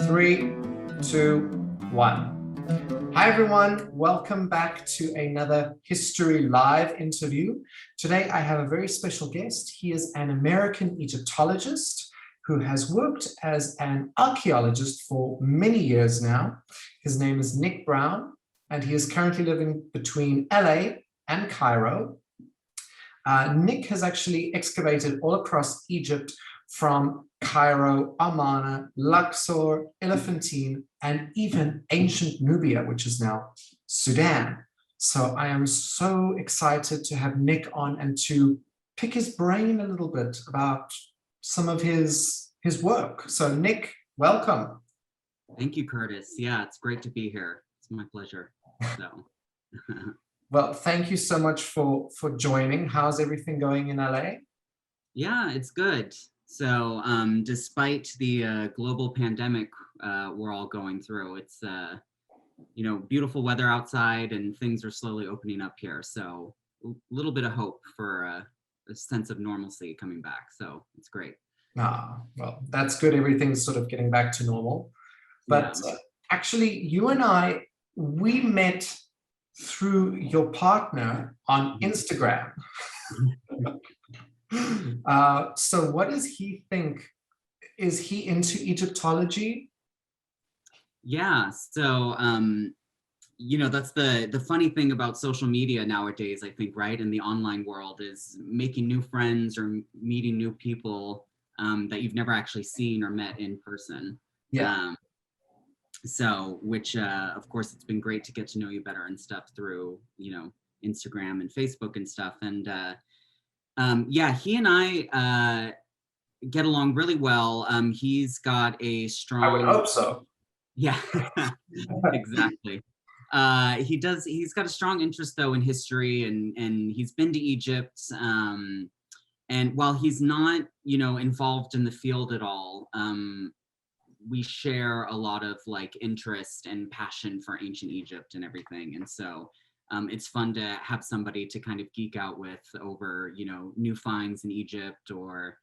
Three, two, one. Hi, everyone. Welcome back to another History Live interview. Today, I have a very special guest. He is an American Egyptologist who has worked as an archaeologist for many years now. His name is Nick Brown, and he is currently living between LA and Cairo. Nick has actually excavated all across Egypt from Cairo, Amarna, Luxor, Elephantine, and even ancient Nubia, which is now Sudan. So I am so excited to have Nick on and to pick his brain a little bit about some of his work. So Nick, welcome. Thank you, Curtis. Yeah, it's great to be here. It's my pleasure. So. Well, thank you so much for joining. How's everything going in LA? Yeah, it's good. So despite the global pandemic we're all going through, it's beautiful weather outside and things are slowly opening up here. So a little bit of hope for a sense of normalcy coming back. So it's great. Well, that's good. Everything's sort of getting back to normal. But yeah. Actually, you and I, we met through your partner on Instagram. So what does he think? Is he into Egyptology? Yeah, so that's the funny thing about social media nowadays, I think, right? In the online world is making new friends or meeting new people that you've never actually seen or met in person. Yeah. So, which of course, it's been great to get to know you better and stuff through, Instagram and Facebook and stuff. And yeah, he and I get along really well. He's got a strong... I would hope so. Yeah, exactly. He's got a strong interest though in history and he's been to Egypt. And while he's not, involved in the field at all, we share a lot of like interest and passion for ancient Egypt and everything. And so it's fun to have somebody to kind of geek out with over, new finds in Egypt or,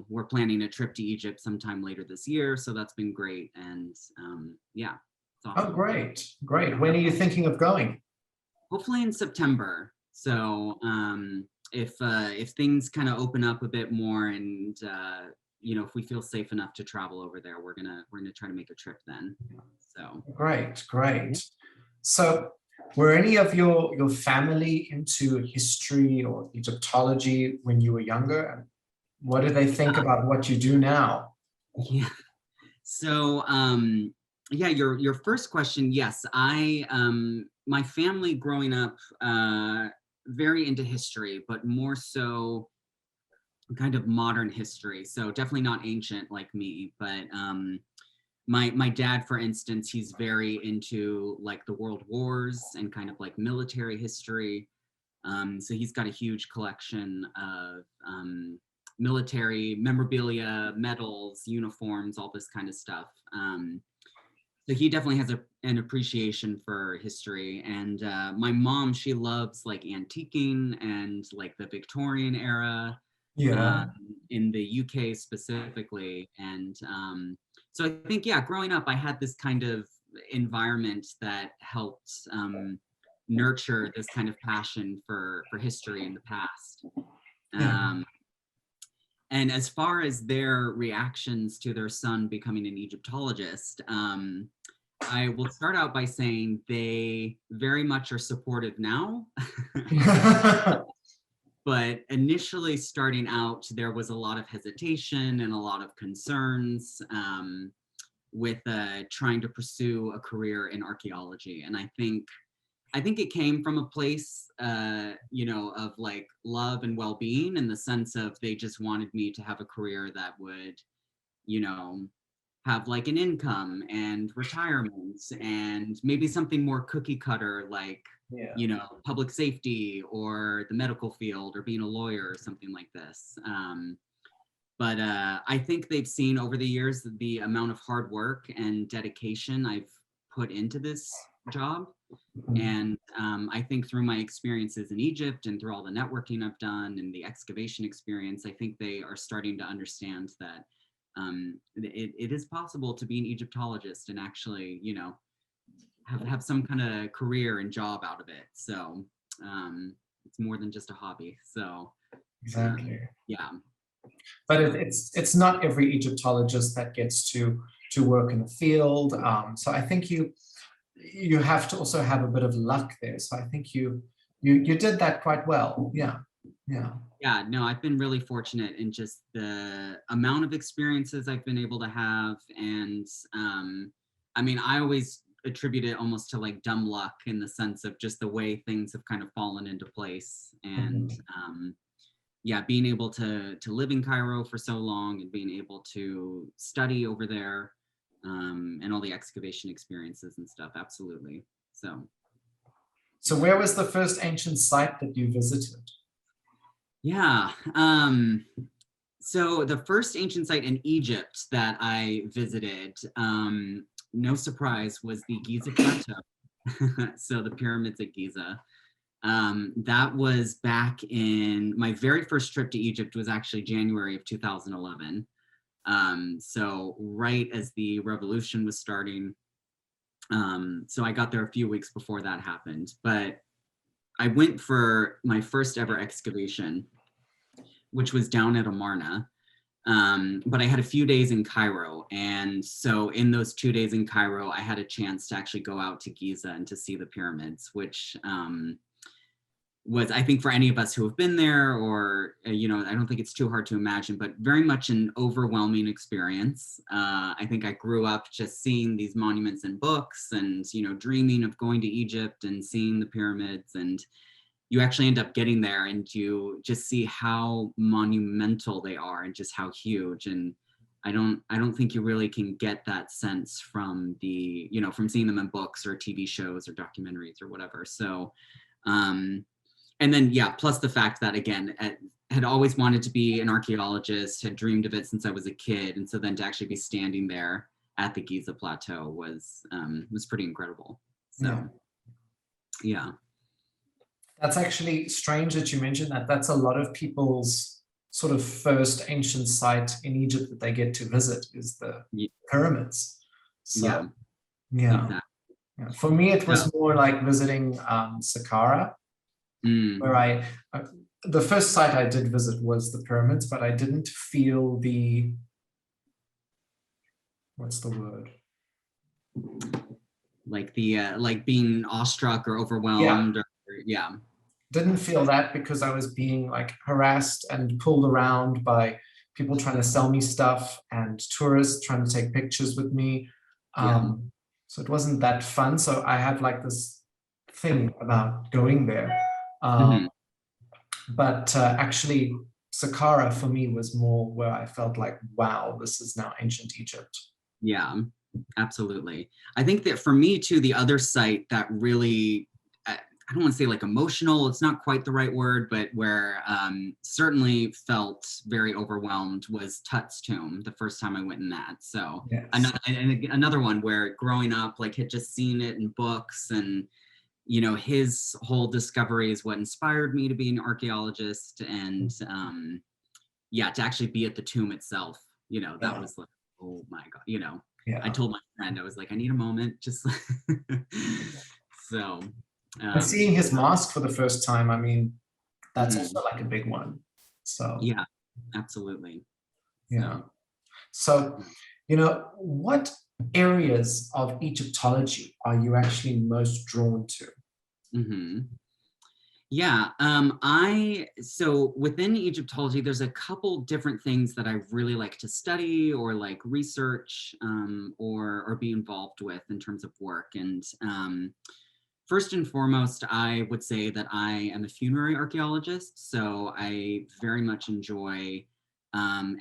we're planning a trip to Egypt sometime later this year. So that's been great. And yeah. Awesome. Oh, great. Great. When are you thinking of going? Hopefully in September. So if things kind of open up a bit more and, if we feel safe enough to travel over there, we're gonna try to make a trip then. So great. So were any of your family into history or Egyptology when you were younger? What do they think about what you do now? Yeah. So yeah, your first question, yes, I my family growing up very into history, but more so kind of modern history. So definitely not ancient like me, but my dad, for instance, he's very into like the world wars and kind of like military history. So he's got a huge collection of military memorabilia, medals, uniforms, all this kind of stuff. So he definitely has an appreciation for history. And my mom, she loves like antiquing and like the Victorian era. Yeah. In the UK specifically. And so I think, yeah, growing up, I had this kind of environment that helped nurture this kind of passion for history in the past. And as far as their reactions to their son becoming an Egyptologist, I will start out by saying they very much are supportive now. But initially starting out, there was a lot of hesitation and a lot of concerns with trying to pursue a career in archaeology. And I think it came from a place, of like love and well-being in the sense of they just wanted me to have a career that would, have like an income and retirement and maybe something more cookie cutter like, public safety or the medical field or being a lawyer or something like this. But I think they've seen over the years the amount of hard work and dedication I've put into this job. And I think through my experiences in Egypt and through all the networking I've done and the excavation experience, I think they are starting to understand that it is possible to be an Egyptologist and actually, you know, have some kind of career and job out of it. So it's more than just a hobby. So Exactly. yeah. But it's not every Egyptologist that gets to work in the field. So I think you have to also have a bit of luck there. So I think you did that quite well. Yeah. Yeah. Yeah, no, I've been really fortunate in just the amount of experiences I've been able to have. And I mean, I always attribute it almost to like dumb luck in the sense of just the way things have kind of fallen into place. And yeah, being able to live in Cairo for so long and being able to study over there and all the excavation experiences and stuff. Absolutely. So where was the first ancient site that you visited? Yeah. So the first ancient site in Egypt that I visited, no surprise, was the Giza Plateau. So the pyramids at Giza. That was back in my very first trip to Egypt was actually January of 2011. So right as the revolution was starting. So I got there a few weeks before that happened, but I went for my first ever excavation, which was down at Amarna. But I had a few days in Cairo. And so in those 2 days in Cairo, I had a chance to actually go out to Giza and to see the pyramids, which was, I think for any of us who have been there or, you know, I don't think it's too hard to imagine, but very much an overwhelming experience. I think I grew up just seeing these monuments in books and, you know, dreaming of going to Egypt and seeing the pyramids, and you actually end up getting there and you just see how monumental they are and just how huge. And I don't think you really can get that sense from the, you know, from seeing them in books or TV shows or documentaries or whatever. So, and then, yeah, plus the fact that, again, had always wanted to be an archaeologist, had dreamed of it since I was a kid. And so then to actually be standing there at the Giza Plateau was pretty incredible. So, yeah. That's actually strange that you mentioned that. That's a lot of people's sort of first ancient site in Egypt that they get to visit is the pyramids. So, yeah. Exactly. Yeah. For me, it was more like visiting Saqqara, where the first site I did visit was the pyramids, but I didn't feel the, what's the word? Like the, like being awestruck or overwhelmed. Yeah. Didn't feel that because I was being like harassed and pulled around by people trying to sell me stuff and tourists trying to take pictures with me. So it wasn't that fun. So I have like this thing about going there. But actually, Saqqara for me was more where I felt like, wow, this is now ancient Egypt. Yeah, absolutely. I think that for me too, the other site that really, I don't want to say like emotional, it's not quite the right word, but where certainly felt very overwhelmed was Tut's tomb the first time I went in that. So another one where growing up, like had just seen it in books, and you know, his whole discovery is what inspired me to be an archaeologist. And yeah, to actually be at the tomb itself, you know, that was like, oh my God, you know, I told my friend, I was like, I need a moment, just so. And seeing his mask for the first time, I mean, that's also like a big one. So yeah, absolutely. Yeah. So, you know, what areas of Egyptology are you actually most drawn to? Yeah, so within Egyptology, there's a couple different things that I really like to study or like research or be involved with in terms of work. And first and foremost, I would say that I am a funerary archaeologist. So I very much enjoy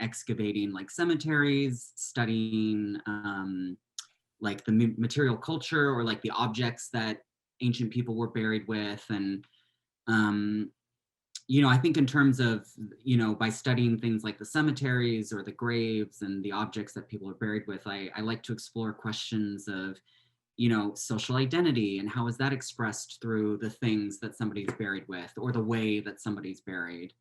excavating like cemeteries, studying like the material culture or like the objects that ancient people were buried with. And you know, I think in terms of, you know, by studying things like the cemeteries or the graves and the objects that people are buried with, I like to explore questions of, you know, social identity and how is that expressed through the things that somebody's buried with or the way that somebody's buried.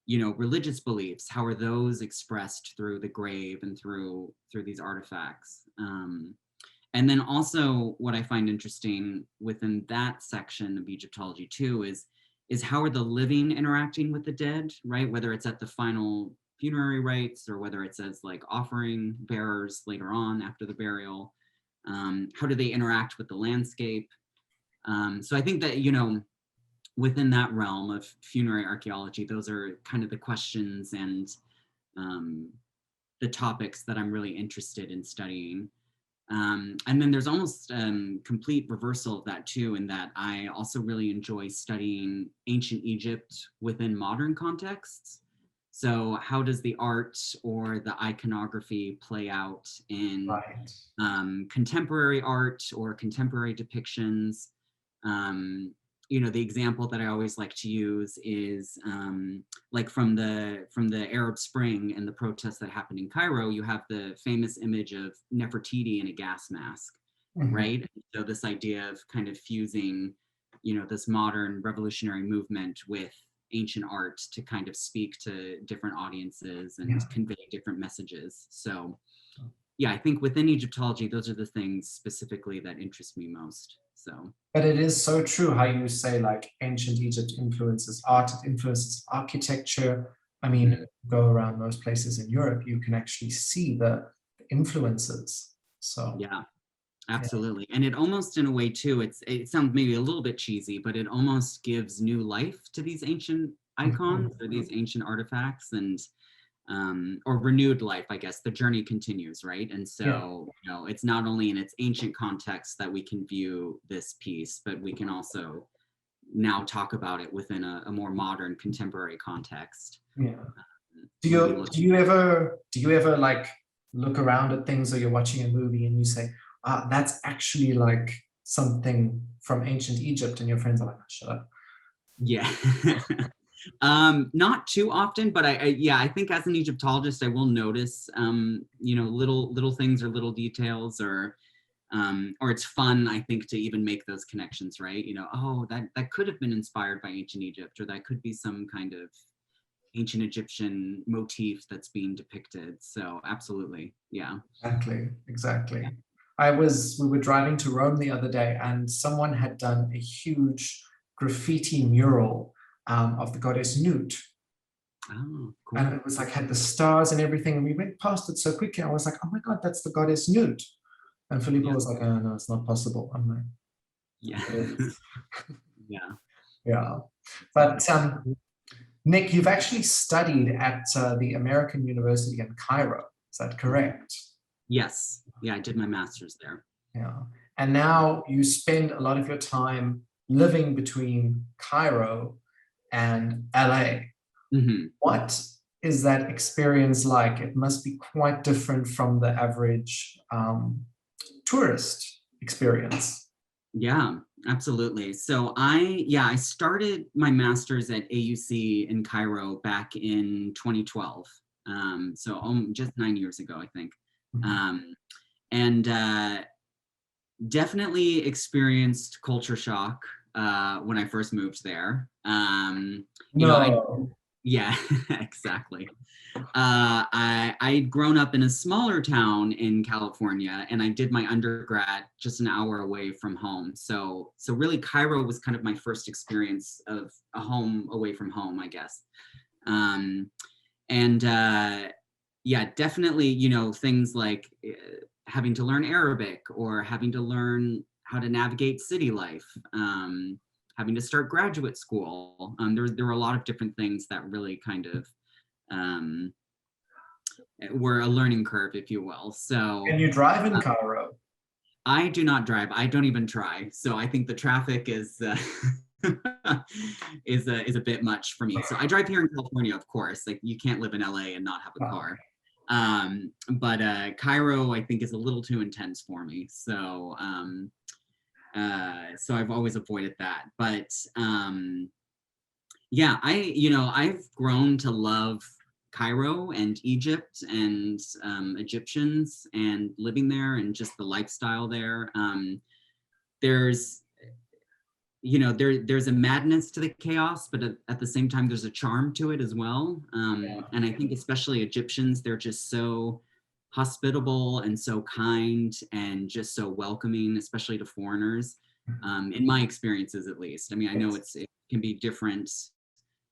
religious beliefs, how are those expressed through the grave and through these artifacts? And then also what I find interesting within that section of Egyptology too is how are the living interacting with the dead, right? Whether it's at the final funerary rites or whether it's as like offering bearers later on after the burial. How do they interact with the landscape? So I think that, within that realm of funerary archaeology, those are kind of the questions and the topics that I'm really interested in studying. And then there's almost complete reversal of that too, in that I also really enjoy studying ancient Egypt within modern contexts. So how does the art or the iconography play out in contemporary art or contemporary depictions? The example that I always like to use is like from the Arab Spring and the protests that happened in Cairo, you have the famous image of Nefertiti in a gas mask, right? So this idea of kind of fusing, this modern revolutionary movement with ancient art to kind of speak to different audiences and convey different messages. So yeah, I think within Egyptology, those are the things specifically that interest me most. So, but it is so true how you say like ancient Egypt influences art, it influences architecture. I mean, go around most places in Europe, you can actually see the influences. So yeah, absolutely. And it almost, in a way too, it sounds maybe a little bit cheesy, but it almost gives new life to these ancient icons or these ancient artifacts, and or renewed life, I guess. The journey continues, right? And so, it's not only in its ancient context that we can view this piece, but we can also now talk about it within a more modern contemporary context. Yeah. Do you ever like look around at things, or you're watching a movie and you say, that's actually like something from ancient Egypt, and your friends are like, shut up. Yeah. Not too often, but I think as an Egyptologist, I will notice, little things or little details, or it's fun, I think, to even make those connections, right? That could have been inspired by ancient Egypt, or that could be some kind of ancient Egyptian motif that's being depicted. So absolutely. Yeah. Exactly. We were driving to Rome the other day, and someone had done a huge graffiti mural of the goddess Nut. Oh, cool. And it was like, had the stars and everything. And we went past it so quickly. I was like, oh my God, that's the goddess Nut. And Filippo was like, oh no, it's not possible. I'm like, yeah. Yeah. Yeah. But Nick, you've actually studied at the American University in Cairo. Is that correct? Yes. Yeah, I did my master's there. Yeah. And now you spend a lot of your time living between Cairo and LA. What is that experience like? It must be quite different from the average tourist experience. Yeah, absolutely. So I started my master's at AUC in Cairo back in 2012. So just 9 years ago, I think. And definitely experienced culture shock when I first moved there. Yeah, exactly. I'd grown up in a smaller town in California, and I did my undergrad just an hour away from home. So really Cairo was kind of my first experience of a home away from home, I guess. Yeah, definitely, things like having to learn Arabic, or having to learn how to navigate city life, having to start graduate school. There were a lot of different things that really kind of were a learning curve, if you will. So can you drive in Cairo? I do not drive. I don't even try. So I think the traffic is is a bit much for me. So I drive here in California, of course. Like, you can't live in LA and not have a car. But Cairo, I think, is a little too intense for me. So so I've always avoided that. But yeah, I've grown to love Cairo and Egypt and Egyptians, and living there, and just the lifestyle there. There's you know, there's a madness to the chaos, but at the same time, there's a charm to it as well. And I think especially Egyptians, they're just so hospitable and so kind and just so welcoming, especially to foreigners, in my experiences at least. I mean, I know it can be different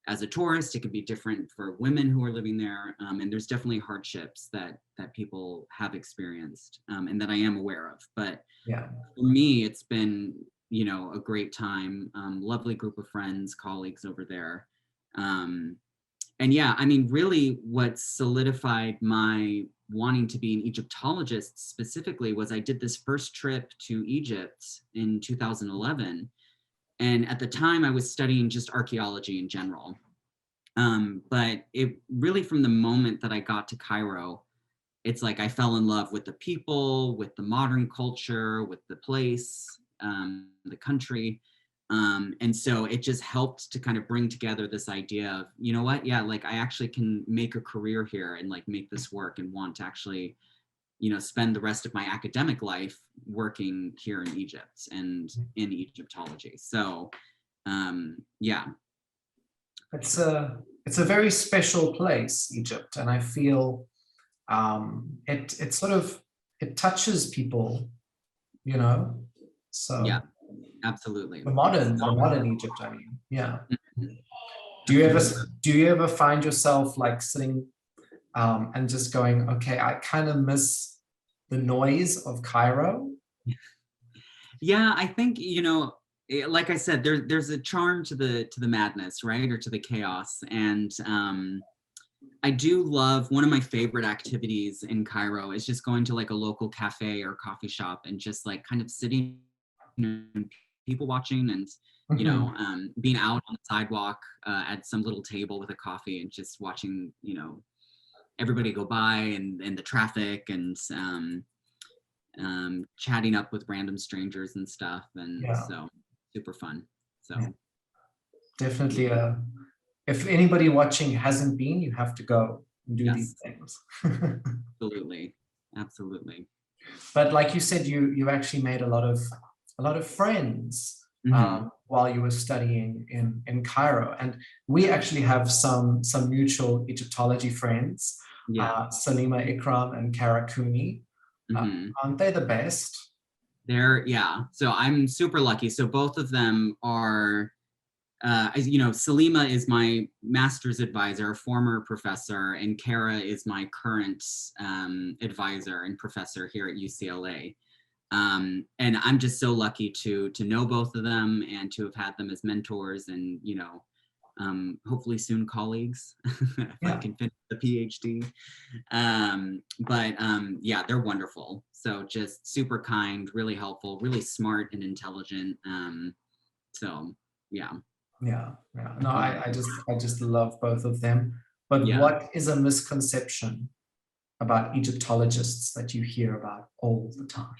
as a tourist, it can be different for women who are living there, and there's definitely hardships that people have experienced, and that I am aware of. But Yeah. for me, it's been, you know, a great time, lovely group of friends, colleagues over there. And yeah, I mean, really what solidified my wanting to be an Egyptologist specifically was I did this first trip to Egypt in 2011. And at the time I was studying just archaeology in general. But it really, from the moment that I got to Cairo, it's like I fell in love with the people, with the modern culture, with the place, the country. And so it just helped to kind of bring together this idea of, you know what, yeah, like I actually can make a career here and like make this work and want to actually, you know, spend the rest of my academic life working here in Egypt and in Egyptology. So yeah. It's a very special place, Egypt, and I feel it sort of, it touches people, you know. So Yeah, absolutely. the modern Egypt, I mean, yeah. Mhm. Do you ever Absolutely. do you ever find yourself like sitting and just going, okay, I kind of miss the noise of Cairo? Yeah, I think, you know, like I said, there's a charm to the madness, right? Or to the chaos. And I do love, one of my favorite activities in Cairo is just going to like a local cafe or coffee shop and just like kind of sitting and people watching and, you know, Mhm. being out on the sidewalk at some little table with a coffee and just watching, you know, everybody go by and the traffic and chatting up with random strangers and stuff. And Yeah, so super fun. yeah, So definitely. If anybody watching hasn't been, you have to go and do these yes, things. absolutely. Absolutely. But like you said, you actually made a lot of friends Hmm. while you were studying in Cairo, and we actually have some mutual Egyptology friends, Yeah. Salima Ikram and Kara Cooney. Hmm. Aren't they the best? Yeah. So I'm super lucky. So both of them are, as you know, Salima is my master's advisor, former professor, and Kara is my current advisor and professor here at UCLA. And I'm just so lucky to know both of them and to have had them as mentors and, you know, hopefully soon colleagues if I Yeah, can finish the PhD. But yeah, they're wonderful. So just super kind, really helpful, really smart and intelligent. So yeah, yeah, yeah. No, yeah, I just love both of them. But yeah. what is a misconception about Egyptologists that you hear about all the time?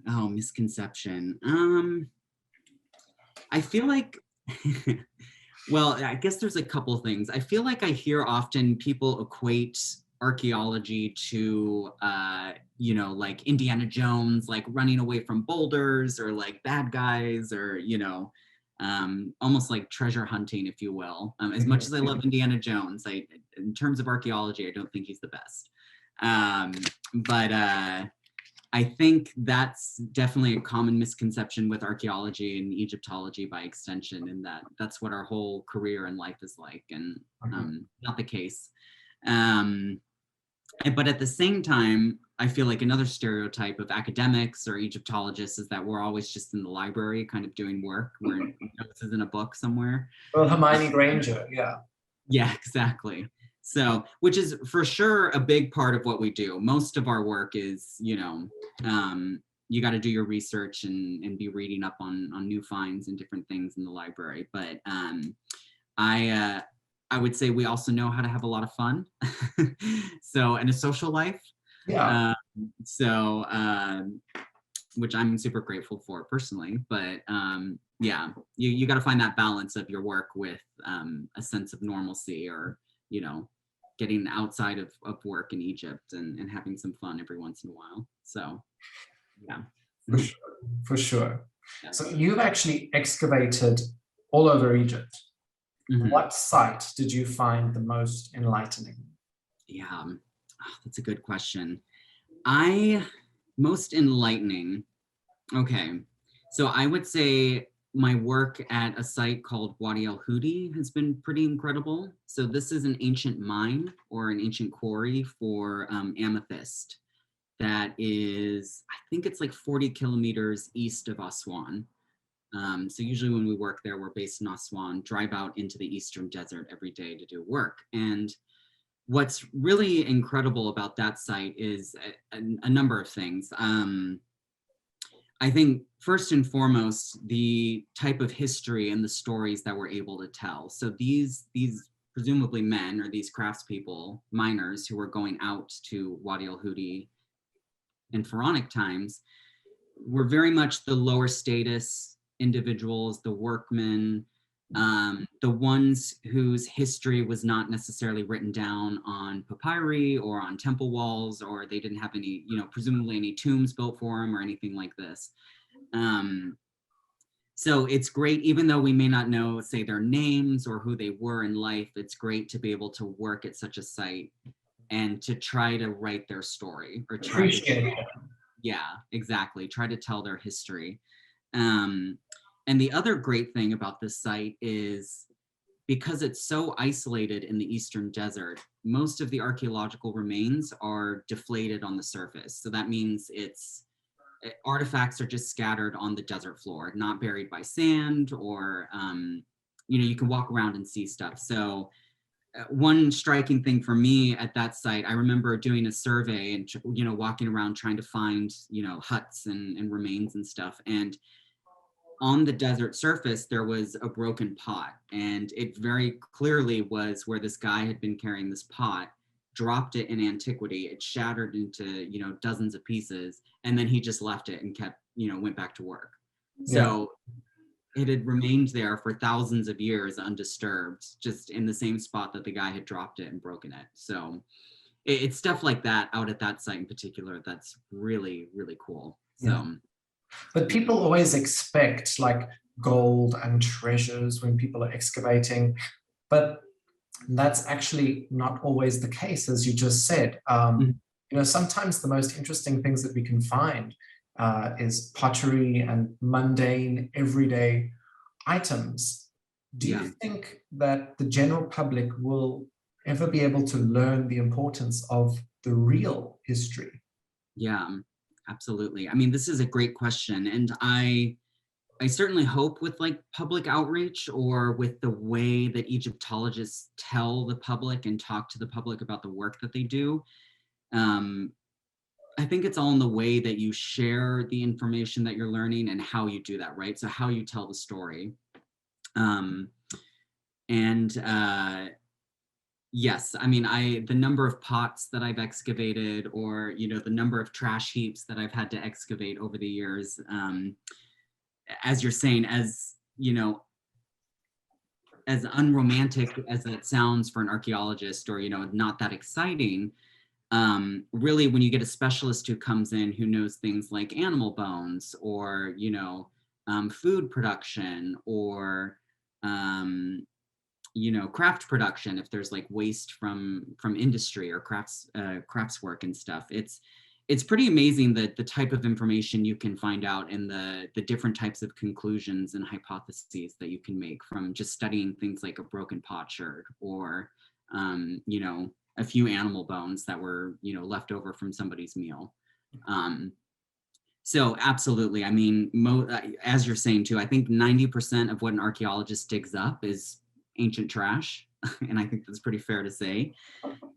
Oh, misconception. I feel like, well, I guess there's a couple things. I feel like I hear often people equate archaeology to, you know, like Indiana Jones, like running away from boulders or like bad guys or, you know, almost like treasure hunting, if you will. As much as I love Indiana Jones, in terms of archaeology, I don't think he's the best. Um, but I think that's definitely a common misconception with archaeology and Egyptology by extension, in that that's what our whole career and life is like, and not the case. Um, but at the same time, I feel like another stereotype of academics or Egyptologists is that we're always just in the library kind of doing work, where notes is in a book somewhere. Well, Hermione Granger, yeah. Yeah, exactly. So, which is for sure a big part of what we do. Most of our work is, you know, you got to do your research and be reading up on new finds and different things in the library. But I I would say we also know how to have a lot of fun. So, and a social life. Yeah, Um, so, which I'm super grateful for personally. But yeah, you got to find that balance of your work with a sense of normalcy, or, you know, getting outside of work in Egypt and having some fun every once in a while. So yeah. for sure, for sure. Yeah. So you've actually excavated all over Egypt. Mhm. What site did you find the most enlightening? Yeah, that's a good question. Most enlightening. Okay, so I would say my work at a site called Wadi El Hudi has been pretty incredible. So this is an ancient mine or an ancient quarry for amethyst that is, I think it's like 40 kilometers east of Aswan. So usually when we work there, we're based in Aswan, drive out into the Eastern Desert every day to do work. And what's really incredible about that site is a number of things. I think first and foremost, the type of history and the stories that we're able to tell. So these presumably men or these craftspeople, miners who were going out to Wadi El Hudi in pharaonic times, were very much the lower status individuals, the workmen, the ones whose history was not necessarily written down on papyri or on temple walls, or they didn't have any, presumably any tombs built for them or anything like this. So it's great, even though we may not know, say, their names or who they were in life, it's great to be able to work at such a site and to try to write their story or try to, yeah, exactly, try to tell their history. And the other great thing about this site is because it's so isolated in the Eastern Desert, most of the archaeological remains are deflated on the surface. So that means artifacts are just scattered on the desert floor, not buried by sand or, you can walk around and see stuff. So one striking thing for me at that site, I remember doing a survey and, walking around trying to find, huts and remains and stuff. And on the desert surface, there was a broken pot, and it very clearly was where this guy had been carrying this pot, dropped it in antiquity, it shattered into, dozens of pieces, and then he just left it and kept, went back to work. So it had remained there for thousands of years undisturbed, just in the same spot that the guy had dropped it and broken it. So it's stuff like that out at that site in particular that's really, really cool. So. But people always expect like gold and treasures when people are excavating, but that's actually not always the case, as you just said. Sometimes the most interesting things that we can find is pottery and mundane, everyday items. Do you think that the general public will ever be able to learn the importance of the real history? Yeah, absolutely. I mean, this is a great question. And I certainly hope with like public outreach or with the way that Egyptologists tell the public and talk to the public about the work that they do, I think it's all in the way that you share the information that you're learning and how you do that, right? So how you tell the story. Yes, I mean, the number of pots that I've excavated or, the number of trash heaps that I've had to excavate over the years, as you're saying, as unromantic as that sounds for an archaeologist or, not that exciting, really when you get a specialist who comes in who knows things like animal bones or, food production or, craft production, if there's like waste from industry or crafts work and stuff, it's pretty amazing that the type of information you can find out and the different types of conclusions and hypotheses that you can make from just studying things like a broken potsherd or a few animal bones that were left over from somebody's meal. So absolutely. I mean, as you're saying too, I think 90% of what an archaeologist digs up is ancient trash. And I think that's pretty fair to say.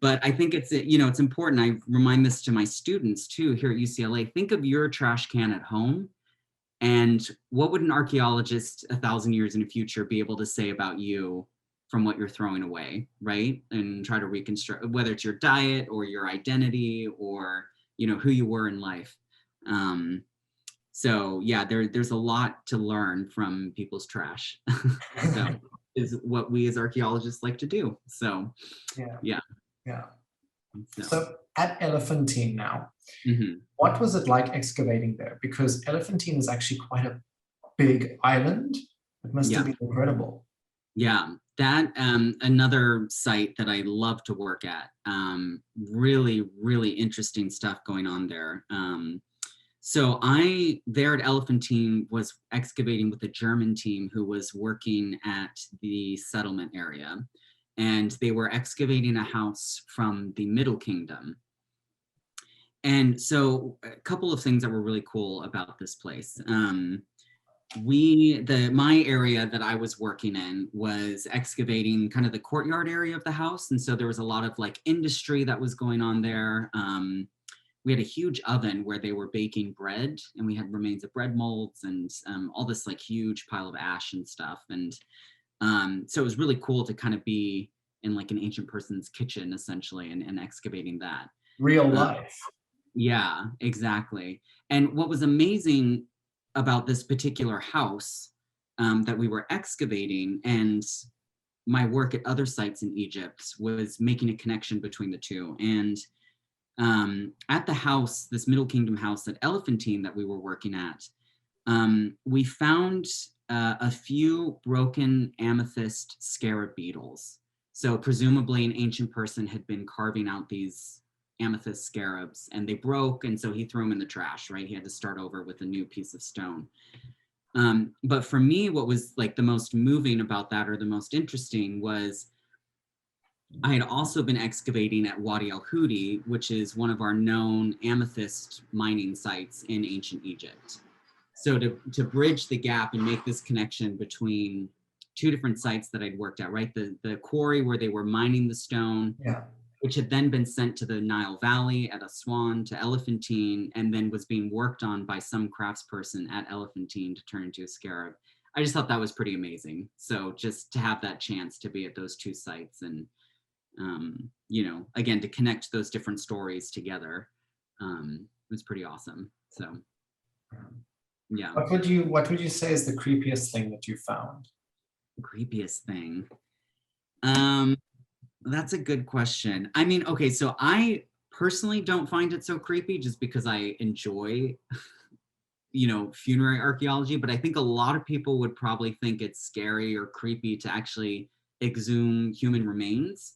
But I think it's important. I remind this to my students too here at UCLA. Think of your trash can at home. And what would an archaeologist 1,000 years in the future be able to say about you from what you're throwing away, right? And try to reconstruct, whether it's your diet or your identity or, who you were in life. So yeah, there's a lot to learn from people's trash. So is what we as archaeologists like to do. So yeah. So at Elephantine now, what was it like excavating there? Because Elephantine is actually quite a big island. It must have Yeah. been incredible. Yeah, that another site that I love to work at. Really, really interesting stuff going on there. So I, there at Elephantine, was excavating with a German team who was working at the settlement area. And they were excavating a house from the Middle Kingdom. And so a couple of things that were really cool about this place. My area that I was working in was excavating kind of the courtyard area of the house. And so there was a lot of like industry that was going on there. We had a huge oven where they were baking bread, and we had remains of bread molds and all this like huge pile of ash and stuff. And so it was really cool to kind of be in like an ancient person's kitchen essentially, and excavating that. Real life. Yeah, exactly. And what was amazing about this particular house that we were excavating, and my work at other sites in Egypt, was making a connection between the two. And at the house, this Middle Kingdom house at Elephantine that we were working at, we found a few broken amethyst scarab beetles. So presumably an ancient person had been carving out these amethyst scarabs, and they broke, and so he threw them in the trash, right? He had to start over with a new piece of stone. But for me, what was like the most moving about that, or the most interesting, was I had also been excavating at Wadi El Hudi, which is one of our known amethyst mining sites in ancient Egypt. So to bridge the gap and make this connection between two different sites that I'd worked at, right? The quarry where they were mining the stone, Yeah. which had then been sent to the Nile Valley at Aswan to Elephantine, and then was being worked on by some craftsperson at Elephantine to turn into a scarab. I just thought that was pretty amazing. So just to have that chance to be at those two sites, and you know, again, to connect those different stories together, was pretty awesome. So yeah. What would you say is the creepiest thing that you found? Creepiest thing. That's a good question. I mean, okay, so I personally don't find it so creepy, just because I enjoy, you know, funerary archaeology, but I think a lot of people would probably think it's scary or creepy to actually exhume human remains,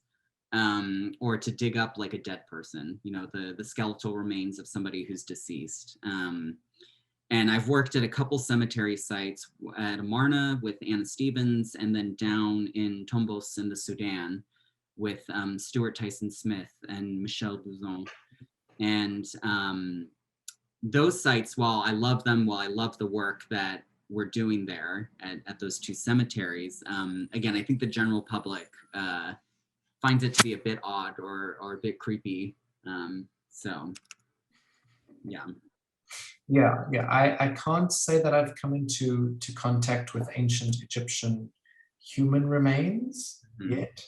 or to dig up like a dead person, you know, the skeletal remains of somebody who's deceased. And I've worked at a couple cemetery sites, at Amarna with Anna Stevens, and then down in Tombos in the Sudan with Stuart Tyson Smith and Michelle Bouzon. And those sites, while I love them, while I love the work that we're doing there at those two cemeteries, again, I think the general public finds it to be a bit odd or a bit creepy. So, yeah. Yeah, I can't say that I've come into contact with ancient Egyptian human remains yet.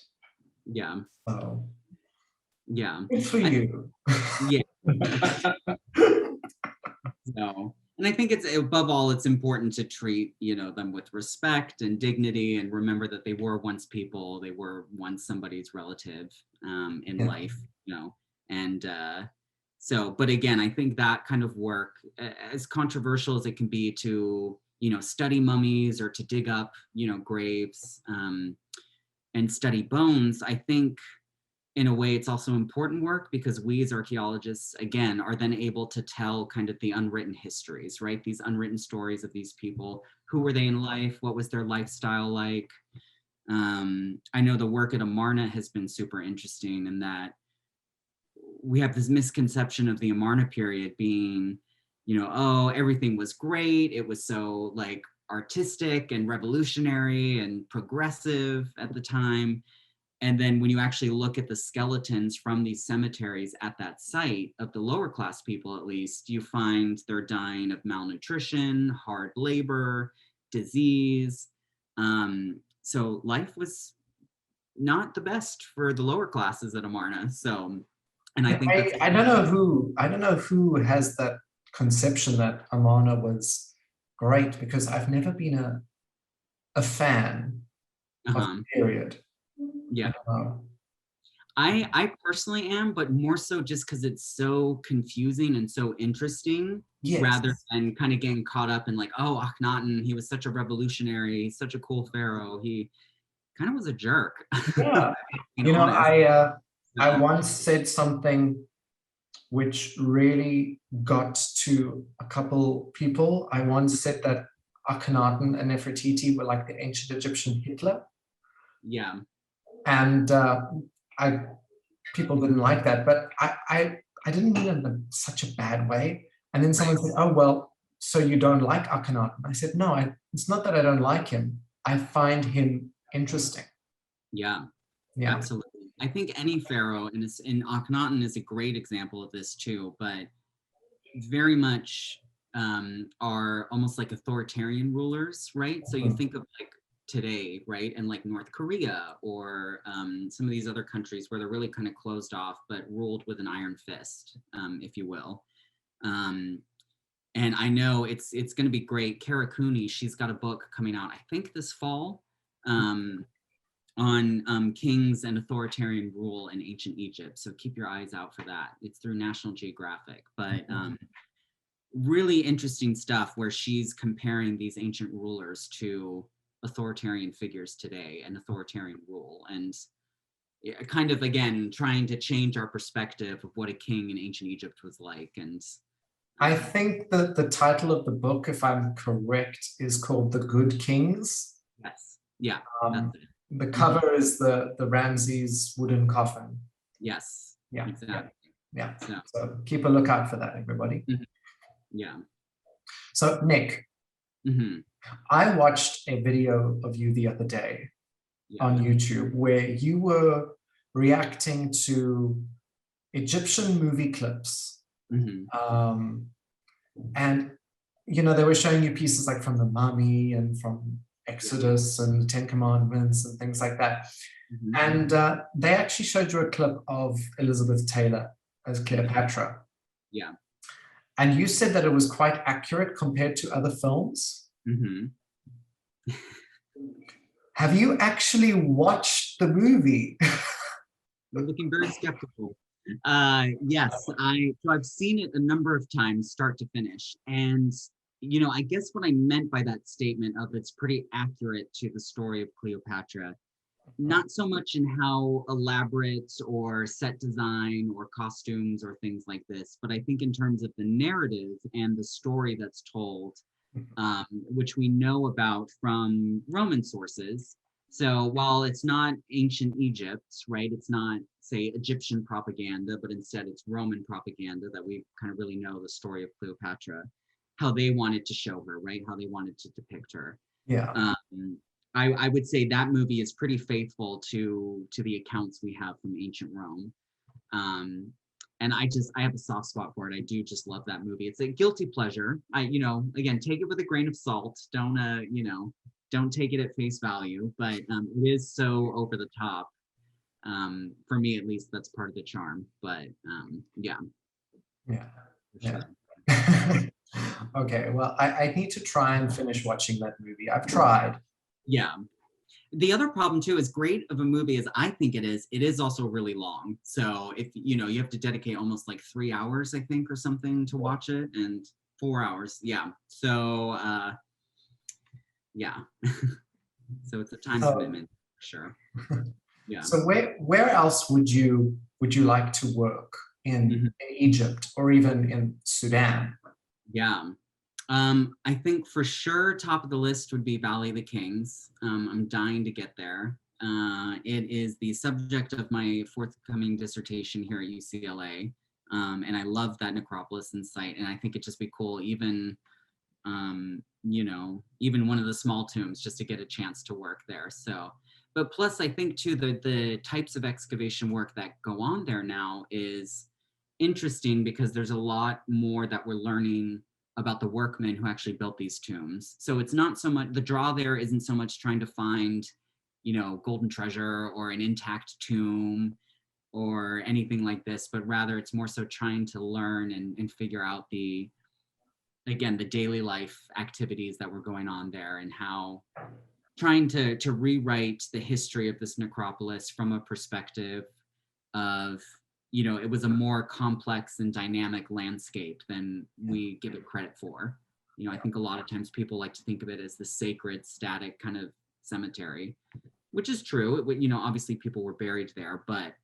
Yeah. So Yeah. good for you. Yeah. No. And I think it's, above all, it's important to treat, you know, them with respect and dignity, and remember that they were once people, they were once somebody's relative in life, you know. And so, but again, I think that kind of work, as controversial as it can be to, you know, study mummies or to dig up, you know, graves and study bones, I think in a way it's also important work, because we as archaeologists, again, are then able to tell kind of the unwritten histories, right? These unwritten stories of these people. Who were they in life? What was their lifestyle like? I know the work at Amarna has been super interesting in that we have this misconception of the Amarna period being, you know, oh, everything was great. It was so like artistic and revolutionary and progressive at the time. And then when you actually look at the skeletons from these cemeteries at that site, of the lower class people at least, you find they're dying of malnutrition, hard labor, disease. So life was not the best for the lower classes at Amarna. So, and I think that's, I don't know who has that conception that Amarna was great, because I've never been a fan of the period. yeah. I personally am, but more so just because it's so confusing and so interesting, Yes. rather than kind of getting caught up in like, oh, Akhenaten, he was such a revolutionary, such a cool pharaoh. He kind of was a jerk, Yeah. being You know, honest. I So, once said something which really got to a couple people. I once said that Akhenaten and Nefertiti were like the ancient Egyptian Hitler, yeah, and I people didn't like that, but I didn't mean it in such a bad way. And then someone right. said, "Oh well, so you don't like Akhenaten?" I said, "No, it's not that I don't like him. I find him interesting." Yeah, Yeah, absolutely. I think any pharaoh, and Akhenaten is a great example of this too, but very much are almost like authoritarian rulers, right? So you Mhm. think of like today, right? And like North Korea or some of these other countries where they're really kind of closed off, but ruled with an iron fist, if you will. Um, and I know it's going to be great. Kara Cooney, she's got a book coming out, I think this fall, um, on kings and authoritarian rule in ancient Egypt. So keep your eyes out for that. It's through National Geographic, but really interesting stuff where she's comparing these ancient rulers to authoritarian figures today and authoritarian rule, and kind of again trying to change our perspective of what a king in ancient Egypt was like. And I think that the title of the book, if I'm correct, is called "The Good Kings." yes, yeah, that's Um, it. the Mhm. cover is the Ramses wooden coffin. Yes, Yeah, yeah, exactly. yeah. So So keep a lookout for that, everybody. mhm, yeah. So Nick, Hmm. I watched a video of you the other day Yeah. on YouTube where you were reacting to Egyptian movie clips. Hmm. Um, and, you know, they were showing you pieces like from The Mummy and from Yeah. Exodus and the Ten Commandments and things like that. Hmm. And they actually showed you a clip of Elizabeth Taylor as Cleopatra. Yeah. And you said that it was quite accurate compared to other films. Hmm. Have you actually watched the movie? You're looking very skeptical. Yes, I've seen it a number of times, start to finish, and I guess what I meant by that statement of it's pretty accurate to the story of Cleopatra, not so much in how elaborate or set design or costumes or things like this, but I think in terms of the narrative and the story that's told, which we know about from Roman sources. So while it's not ancient Egypt, right, it's not, say, Egyptian propaganda, but instead it's Roman propaganda that we kind of really know the story of Cleopatra, how they wanted to show her, right, how they wanted to depict her. Yeah. Um, I would say that movie is pretty faithful to the accounts we have from ancient Rome. Um, and I have a soft spot for it. I do just love that movie. It's a guilty pleasure. Again, take it with a grain of salt. Don't take it at face value, but it is so over the top. For me, at least, that's part of the charm. But yeah, Yeah. for Yeah. sure. Okay, well, I need to try and finish watching that movie. I've tried. Yeah. The other problem too, as great of a movie as I think it is also really long. So if you have to dedicate almost like 3 hours, I think, or something to watch it, and 4 hours. Yeah. So yeah. So it's a time So, commitment for sure. Yeah. so where else would you like to work Mhm. in Egypt or even in Sudan? Yeah. I think for sure top of the list would be Valley of the Kings. I'm dying to get there. It is the subject of my forthcoming dissertation here at UCLA. And I love that necropolis and site. And I think it'd just be cool, even one of the small tombs, just to get a chance to work there. So, but plus I think too, the types of excavation work that go on there now is interesting because there's a lot more that we're learning about the workmen who actually built these tombs. So it's not so much, the draw there isn't so much trying to find, golden treasure or an intact tomb or anything like this, but rather it's more so trying to learn and figure out again, the daily life activities that were going on there, and how trying to rewrite the history of this necropolis from a perspective of, you know, it was a more complex and dynamic landscape than we give it credit for. You know, I think a lot of times people like to think of it as the sacred, static kind of cemetery, which is true. You know, obviously people were buried there, but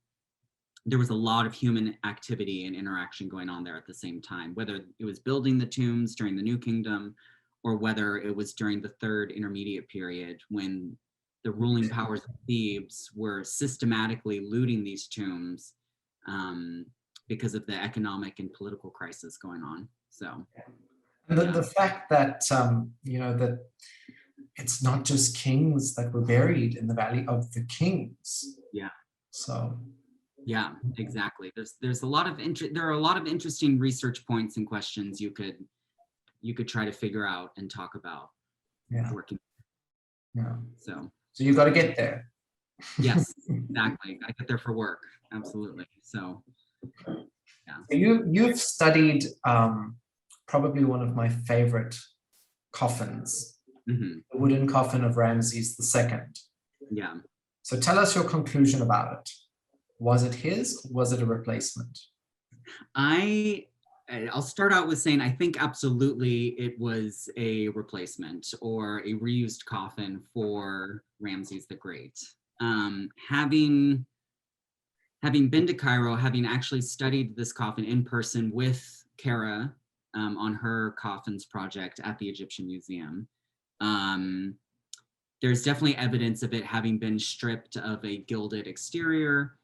there was a lot of human activity and interaction going on there at the same time, whether it was building the tombs during the New Kingdom or whether it was during the Third Intermediate Period when the ruling powers of Thebes were systematically looting these tombs because of the economic and political crisis going on. So, and the fact that, you know, that it's not just kings that were buried in the Valley of the Kings. Yeah. So. Yeah, exactly. There's a lot of there are a lot of interesting research points and questions you could try to figure out and talk about. Yeah. Working. Yeah. So you got to get there. Yes, exactly. I get there for work. Absolutely. So yeah. You've studied probably one of my favorite coffins, the wooden coffin of Ramses II. Yeah. So tell us your conclusion about it. Was it his? Was it a replacement? I'll start out with saying I think absolutely it was a replacement or a reused coffin for Ramses the Great. Having been to Cairo, having actually studied this coffin in person with Kara on her coffins project at the Egyptian Museum, there's definitely evidence of it having been stripped of a gilded exterior,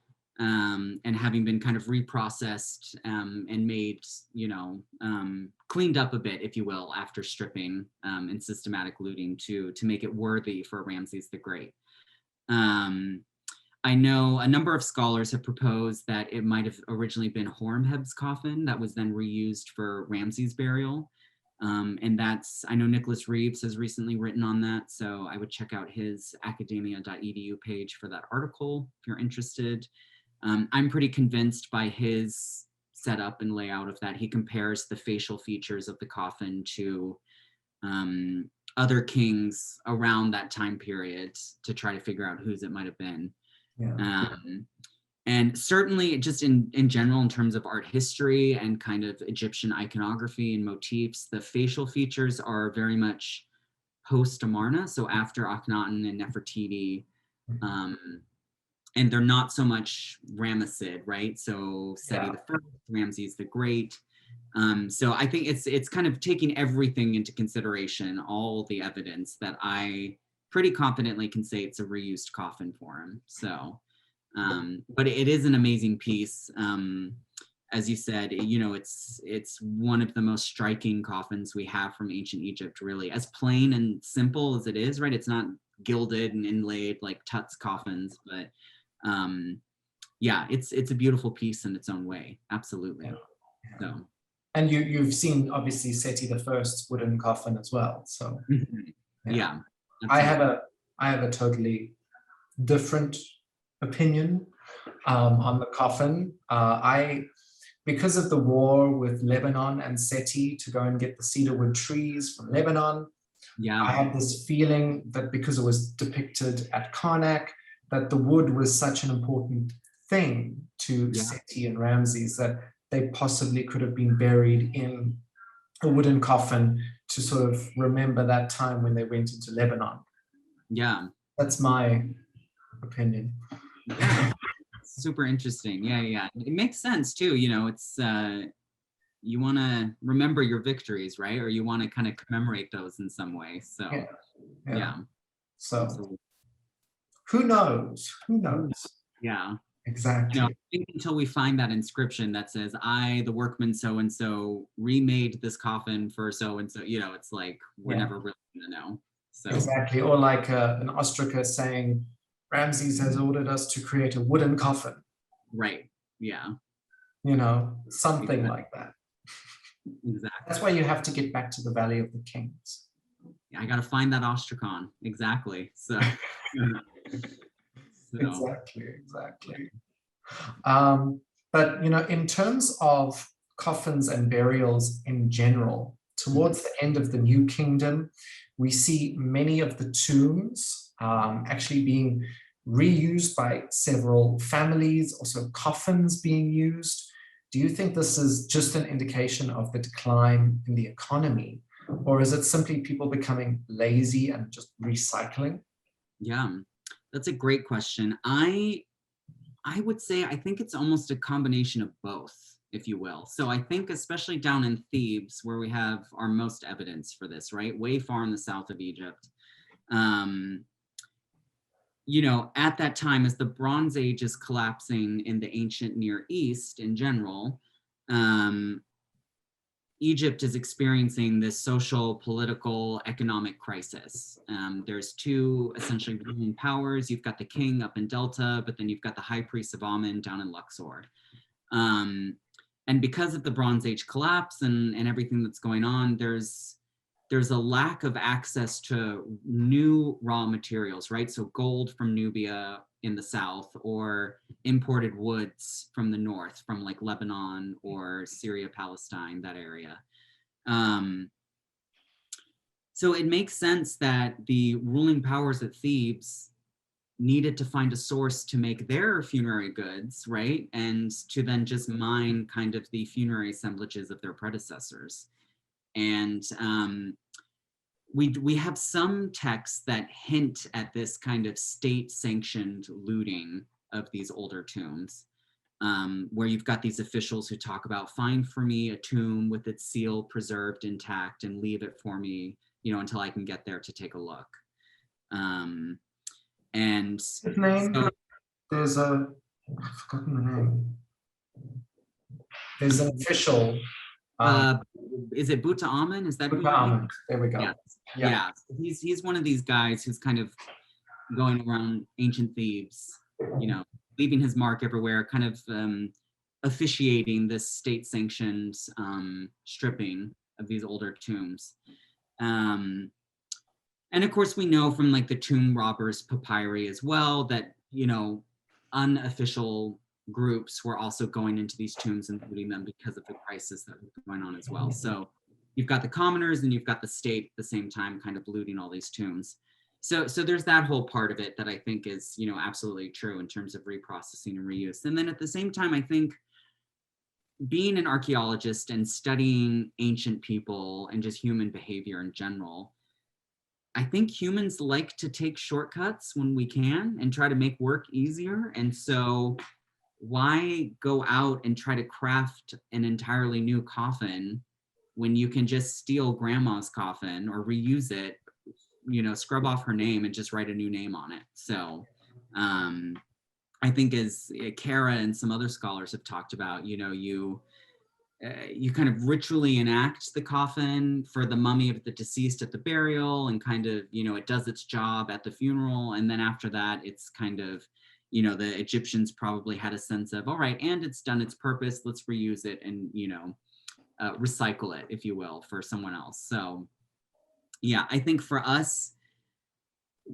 and having been kind of reprocessed and made, you know, cleaned up a bit, if you will, after stripping and systematic looting to make it worthy for Ramses the Great. I know a number of scholars have proposed that it might have originally been Horemheb's coffin that was then reused for Ramses' burial. And that's, I know Nicholas Reeves has recently written on that, so I would check out his academia.edu page for that article if you're interested. I'm pretty convinced by his setup and layout of that. He compares the facial features of the coffin to other kings around that time period to try to figure out whose it might have been. Yeah. And certainly just in general, in terms of art history and kind of Egyptian iconography and motifs, the facial features are very much post-Amarna, so after Akhenaten and Nefertiti. And they're not so much Ramessid, right? So Seti the First, Ramses the Great. So I think it's kind of taking everything into consideration, all the evidence that I pretty confidently can say it's a reused coffin for him. So, but it is an amazing piece. As you said, you know, it's one of the most striking coffins we have from ancient Egypt, really. As plain and simple as it is, right? It's not gilded and inlaid like Tut's coffins, but yeah, it's a beautiful piece in its own way. Absolutely. So. And you've seen obviously Seti the First wooden coffin as well. So yeah. I have a totally different opinion on the coffin. Because of the war with Lebanon and Seti to go and get the cedarwood trees from Lebanon, I had this feeling that because it was depicted at Karnak, that the wood was such an important thing to Seti and Ramses that they possibly could have been buried in a wooden coffin to sort of remember that time when they went into Lebanon. Yeah. That's my opinion. Yeah. Super interesting. Yeah. It makes sense too. You know, it's you want to remember your victories, right? Or you want to kind of commemorate those in some way. So yeah. So absolutely. Who knows? Yeah. Exactly. You know, I think until we find that inscription that says, I, the workman so-and-so, remade this coffin for so-and-so, you know, it's like, we're never really going to know. So. Exactly. Or like an ostraca saying, Ramses has ordered us to create a wooden coffin. Right. Yeah. You know, something like that. Exactly. That's why you have to get back to the Valley of the Kings. Yeah, I got to find that ostracon. Exactly. So. Exactly. But, you know, in terms of coffins and burials in general, towards the end of the New Kingdom, we see many of the tombs actually being reused by several families, also coffins being used. Do you think this is just an indication of the decline in the economy, or is it simply people becoming lazy and just recycling? Yeah, that's a great question. I would say I think it's almost a combination of both, if you will. So I think especially down in Thebes, where we have our most evidence for this, right? Way far in the south of Egypt. You know, at that time, as the Bronze Age is collapsing in the ancient Near East in general, Egypt is experiencing this social, political, economic crisis. There's two essentially ruling powers. You've got the king up in Delta, but then you've got the high priest of Amun down in Luxor. And because of the Bronze Age collapse and everything that's going on, there's a lack of access to new raw materials, right? So gold from Nubia in the south, or imported woods from the north, from like Lebanon or Syria, Palestine, that area. So it makes sense that the ruling powers at Thebes needed to find a source to make their funerary goods, right? And to then just mine kind of the funerary assemblages of their predecessors. And we have some texts that hint at this kind of state-sanctioned looting of these older tombs, where you've got these officials who talk about, find for me a tomb with its seal preserved intact and leave it for me, you know, until I can get there to take a look. And His name, so, there's a, I've forgotten the name. There's an official. is it Buta Amen? Is that who Buta Amen. There we go. Yes. Yeah. He's one of these guys who's kind of going around ancient Thebes, you know, leaving his mark everywhere, kind of officiating this state-sanctioned stripping of these older tombs. And of course, we know from like the tomb robbers papyri as well that, you know, unofficial groups were also going into these tombs and looting them because of the crisis that was going on as well. So you've got the commoners and you've got the state at the same time kind of looting all these tombs. So there's that whole part of it that I think is, you know, absolutely true in terms of reprocessing and reuse. And then at the same time, I think being an archaeologist and studying ancient people and just human behavior in general, I think humans like to take shortcuts when we can and try to make work easier. And so why go out and try to craft an entirely new coffin when you can just steal grandma's coffin or reuse it, you know, scrub off her name and just write a new name on it. So I think, as Kara and some other scholars have talked about, you know, you kind of ritually enact the coffin for the mummy of the deceased at the burial, and kind of, you know, it does its job at the funeral. And then after that, it's kind of, you know, the Egyptians probably had a sense of, all right, and it's done its purpose, let's reuse it and, you know, recycle it, if you will, for someone else. So yeah, I think for us,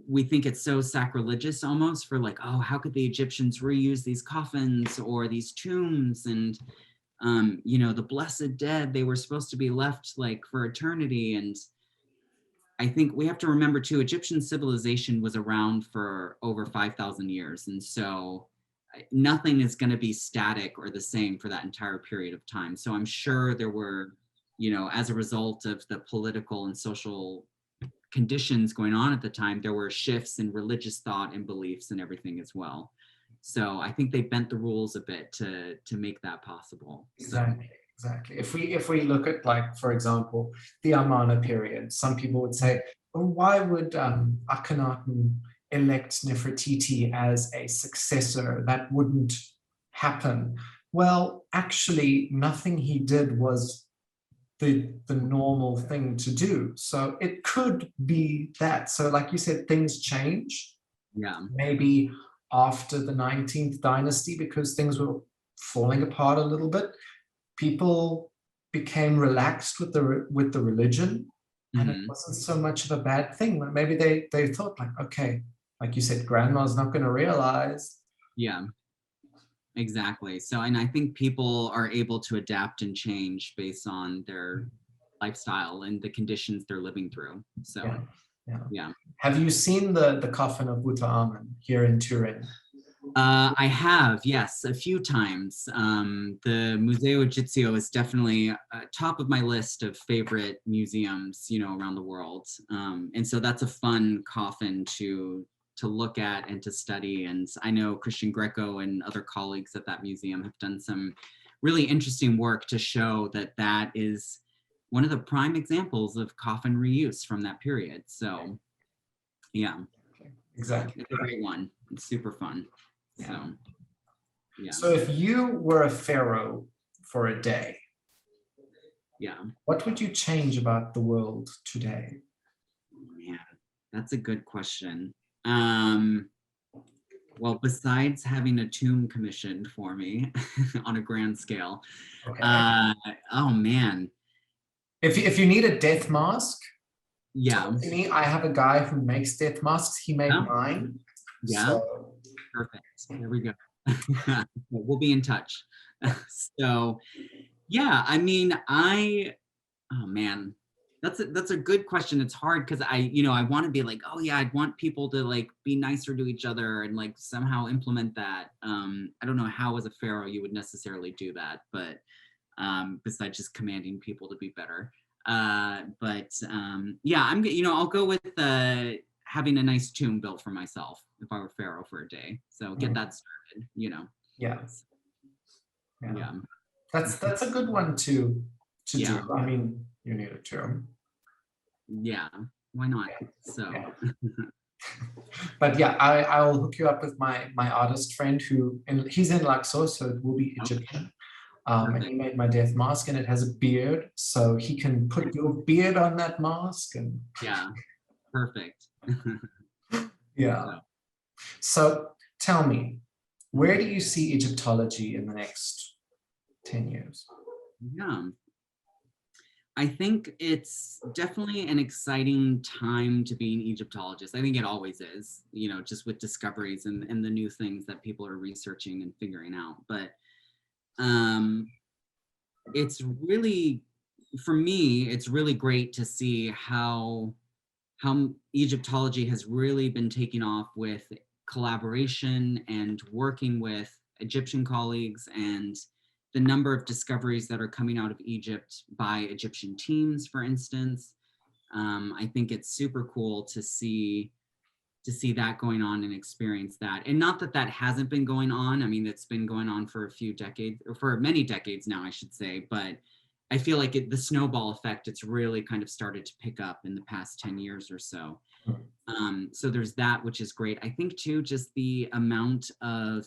we think it's so sacrilegious almost for like, oh, how could the Egyptians reuse these coffins or these tombs? And, you know, the blessed dead, they were supposed to be left like for eternity. And I think we have to remember too, Egyptian civilization was around for over 5,000 years. And so nothing is going to be static or the same for that entire period of time. So I'm sure there were, you know, as a result of the political and social conditions going on at the time, there were shifts in religious thought and beliefs and everything as well. So I think they bent the rules a bit to make that possible. Exactly. Exactly. If we look at, like, for example, the Amarna period, some people would say, well, why would Akhenaten elect Nefertiti as a successor? That wouldn't happen. Well, actually, nothing he did was the normal thing to do. So it could be that. So like you said, things change. Yeah. Maybe after the 19th dynasty, because things were falling apart a little bit, people became relaxed with the religion, and it wasn't so much of a bad thing. Maybe they thought, like, okay, like you said, grandma's not going to realize. Yeah, exactly. So, and I think people are able to adapt and change based on their lifestyle and the conditions they're living through. So Yeah. Yeah. Have you seen the coffin of Tutankhamun here in Turin? I have, yes, a few times. The Museo Egizio is definitely top of my list of favorite museums, around the world. And so that's a fun coffin to look at and to study. And I know Christian Greco and other colleagues at that museum have done some really interesting work to show that that is one of the prime examples of coffin reuse from that period. So, yeah. Exactly. It's a great one. It's super fun. Yeah. So, yeah. So if you were a pharaoh for a day, Yeah. what would you change about the world today? Man, that's a good question. Well, besides having a tomb commissioned for me on a grand scale, Okay. oh man, If you need a death mask, yeah, talk to me. I have a guy who makes death masks. He made oh, mine. yeah, So, perfect. There we go. We'll be in touch. So, yeah, I mean, oh man, that's a good question. It's hard because I want to be like, oh yeah, I'd want people to like be nicer to each other and like somehow implement that. I don't know how as a pharaoh you would necessarily do that, but besides just commanding people to be better. Yeah, I'll go with having a nice tomb built for myself if I were pharaoh for a day. So get that started. yeah. Yeah. That's a good one to Yeah. do. I mean, you need a tomb. Yeah. Why not? So. Yeah. But yeah, I'll hook you up with my artist friend he's in Luxor, so it will be Egyptian. And he made my death mask, and it has a beard, so he can put your beard on that mask. And yeah, perfect. yeah. So tell me, where do you see Egyptology in the next 10 years? Yeah. I think it's definitely an exciting time to be an Egyptologist. I think it always is, just with discoveries and the new things that people are researching and figuring out. But it's really, for me, it's really great to see how Egyptology has really been taking off with collaboration and working with Egyptian colleagues, and the number of discoveries that are coming out of Egypt by Egyptian teams, for instance. I think it's super cool to see that going on and experience that. And not that that hasn't been going on. I mean, it's been going on for a few decades, or for many decades now, I should say. But I feel like the snowball effect, it's really kind of started to pick up in the past 10 years or so. So there's that, which is great. I think too, just the amount of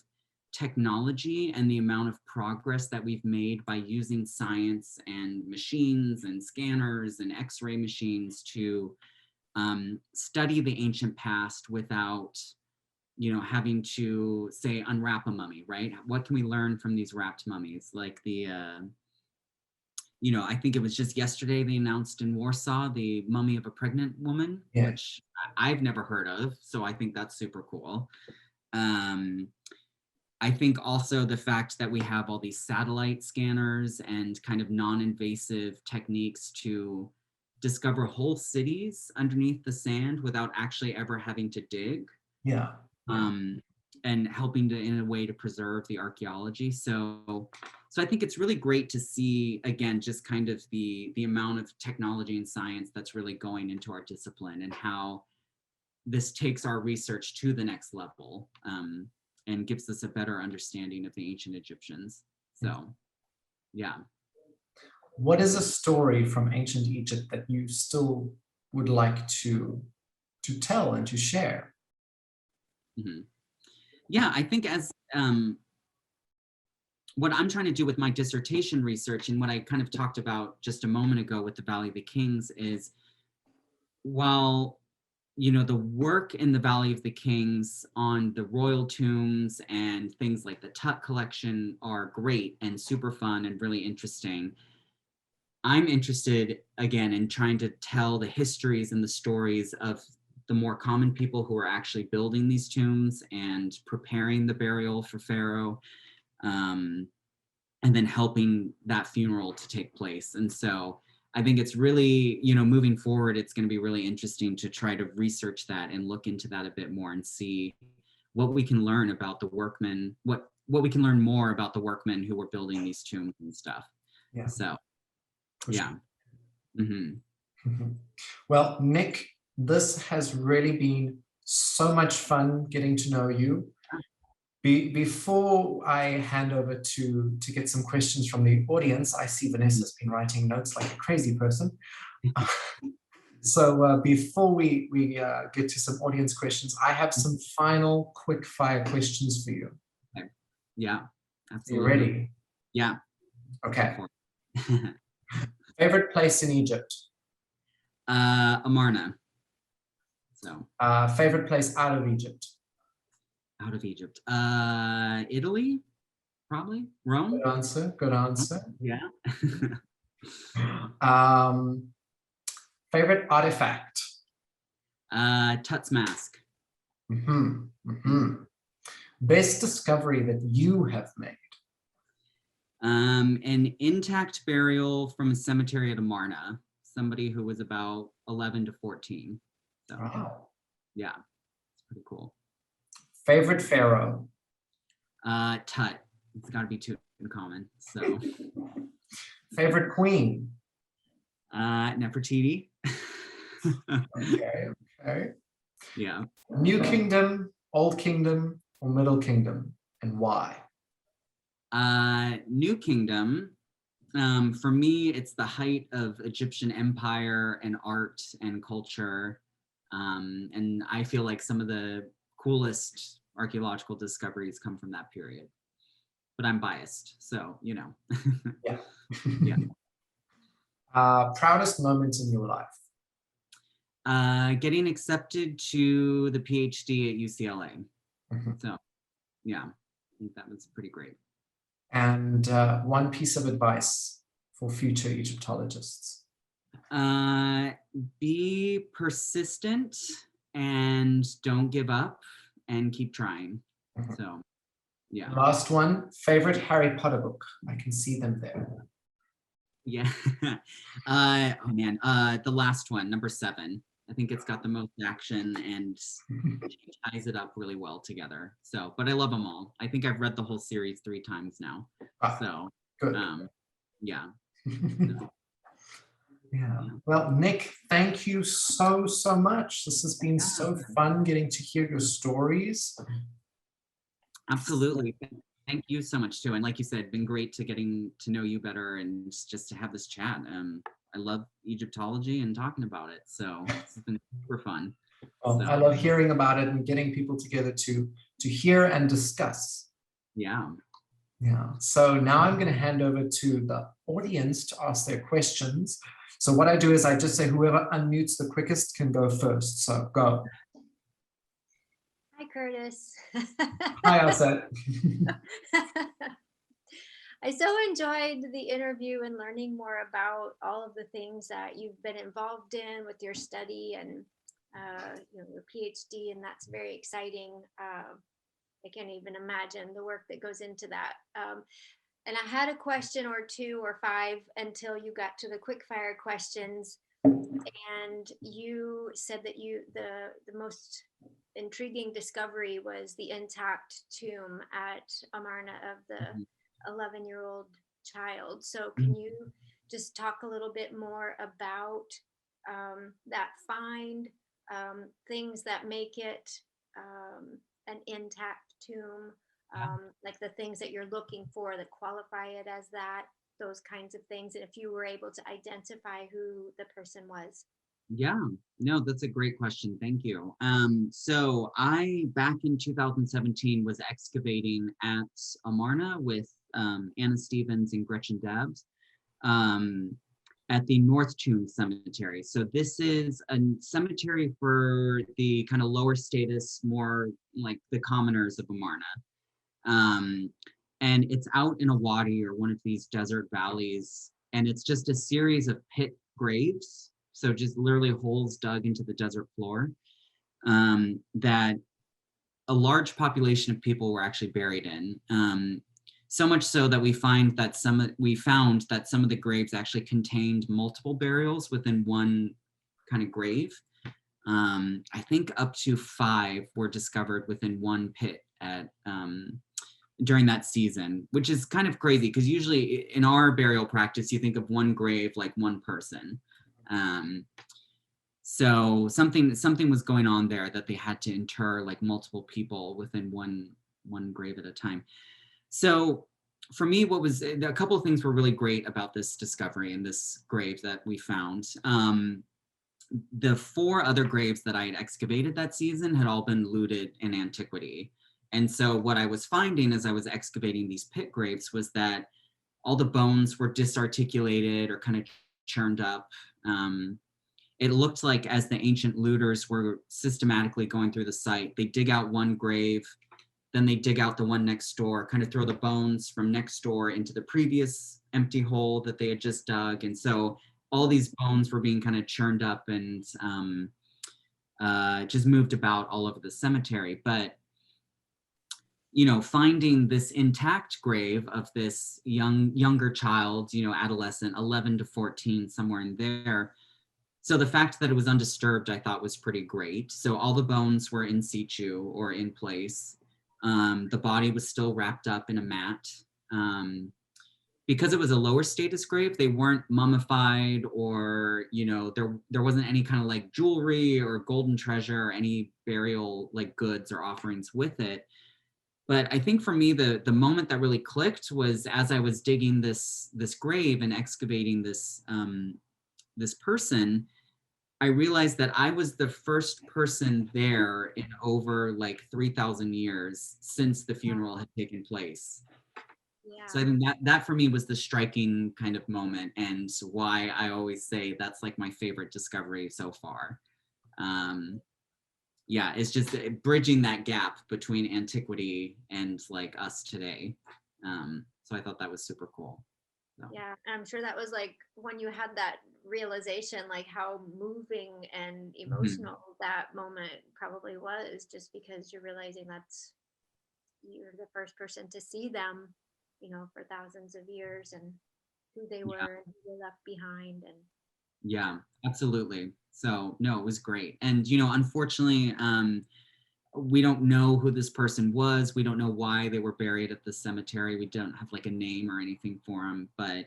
technology and the amount of progress that we've made by using science and machines and scanners and X-ray machines to study the ancient past without, having to say unwrap a mummy, right? What can we learn from these wrapped mummies? Like I think it was just yesterday they announced in Warsaw the mummy of a pregnant woman, which I've never heard of. So I think that's super cool. I think also the fact that we have all these satellite scanners and kind of non-invasive techniques to discover whole cities underneath the sand without actually ever having to dig. Yeah. And helping in a way to preserve the archaeology. So I think it's really great to see, again, just kind of the amount of technology and science that's really going into our discipline, and how this takes our research to the next level, and gives us a better understanding of the ancient Egyptians. So, yeah. What is a story from ancient Egypt that you still would like to tell and to share? Mm-hmm. Yeah, I think as what I'm trying to do with my dissertation research, and what I kind of talked about just a moment ago with the Valley of the Kings, is while the work in the Valley of the Kings on the royal tombs and things like the Tut collection are great and super fun and really interesting, I'm interested, again, in trying to tell the histories and the stories of the more common people who are actually building these tombs and preparing the burial for Pharaoh, and then helping that funeral to take place. And so I think it's really, you know, moving forward, it's going to be really interesting to try to research that and look into that a bit more and see what we can learn about the workmen, what we can learn more about the workmen who were building these tombs and stuff. Yeah. So, yeah. Well, Nick, this has really been so much fun getting to know you. Before I hand over to get some questions from the audience, I see Vanessa's been writing notes like a crazy person. So before we get to some audience questions, I have some final quick fire questions for you. Okay. Yeah, absolutely. You ready? Yeah. Okay. Favorite place in Egypt? Amarna. So. Favorite place out of Egypt? Out of Egypt. Italy, probably. Rome. Good answer. Good answer. Yeah. Favorite artifact? Tut's mask. Best discovery that you have made? An intact burial from a cemetery at Amarna. Somebody who was about 11 to 14. So, wow. Yeah, it's pretty cool. Favorite pharaoh? Tut. It's got to be Tutankhamun. So. Favorite queen? Nefertiti. Okay. Yeah. New Kingdom, Old Kingdom, or Middle Kingdom, and why? New Kingdom. For me, it's the height of Egyptian empire and art and culture. And I feel like some of the coolest archaeological discoveries come from that period. But I'm biased, so, you know. Yeah. Yeah. Proudest moment in your life? Getting accepted to the PhD at UCLA. So, yeah, I think that was pretty great. And one piece of advice for future Egyptologists? Be persistent and don't give up and keep trying. So, yeah. Last one, favorite Harry Potter book? I can see them there. Yeah. Oh man, the last one, number 7. I think it's got the most action and ties it up really well together. So, but I love them all. I think I've read the whole series 3 times now. So, good. Yeah. Yeah. Well, Nick, thank you so much. This has been so fun getting to hear your stories. Absolutely. Thank you so much too. And like you said, been great to getting to know you better and just to have this chat. I love Egyptology and talking about it. So it's been super fun. Well, I love hearing about it and getting people together to hear and discuss. Yeah. Yeah. So now I'm going to hand over to the audience to ask their questions. So what I do is I just say whoever unmutes the quickest can go first. So go. Hi, Curtis. Hi, Elsa. I so enjoyed the interview and learning more about all of the things that you've been involved in with your study and your PhD, and that's very exciting. I can't even imagine the work that goes into that. And I had a question or 2 or 5 until you got to the quick fire questions. And you said that the most intriguing discovery was the intact tomb at Amarna of the 11-year-old child. So can you just talk a little bit more about that find, things that make it an intact tomb, like the things that you're looking for that qualify it as that, those kinds of things, and if you were able to identify who the person was? Yeah, no, that's a great question. Thank you. So I, back in 2017, was excavating at Amarna with Anna Stevens and Gretchen Dabbs at the North Tomb Cemetery. So this is a cemetery for the kind of lower status, more like the commoners of Amarna. And it's out in a wadi, or one of these desert valleys, and it's just a series of pit graves. So just literally holes dug into the desert floor that a large population of people were actually buried in. So much so that we found that some of the graves actually contained multiple burials within one kind of grave. I think up to 5 were discovered within one pit at during that season, which is kind of crazy because usually in our burial practice, you think of one grave like one person. So something was going on there that they had to inter like multiple people within one grave at a time. So for me, a couple of things were really great about this discovery and this grave that we found. The 4 other graves that I had excavated that season had all been looted in antiquity. And so what I was finding as I was excavating these pit graves was that all the bones were disarticulated or kind of churned up. It looked like as the ancient looters were systematically going through the site, they dig out one grave, then they dig out the one next door, kind of throw the bones from next door into the previous empty hole that they had just dug. And so all these bones were being kind of churned up and just moved about all over the cemetery. But finding this intact grave of this younger child, adolescent, 11 to 14, somewhere in there. So the fact that it was undisturbed, I thought was pretty great. So all the bones were in situ or in place. The body was still wrapped up in a mat. Because it was a lower status grave, they weren't mummified or, there wasn't any kind of like jewelry or golden treasure or any burial like goods or offerings with it. But I think for me, the moment that really clicked was as I was digging this grave and excavating this person, I realized that I was the first person there in over like 3,000 years since the funeral had taken place. Yeah. So I think that for me was the striking kind of moment, and why I always say that's like my favorite discovery so far. Yeah, it's just bridging that gap between antiquity and like us today. So I thought that was super cool. So. Yeah, I'm sure that was like when you had that realization, like how moving and emotional that moment probably was, just because you're realizing you're the first person to see them, for thousands of years, and who they were and who they left behind. And yeah, absolutely. So no, it was great. And unfortunately, we don't know who this person was. We don't know why they were buried at the cemetery. We don't have like a name or anything for them, but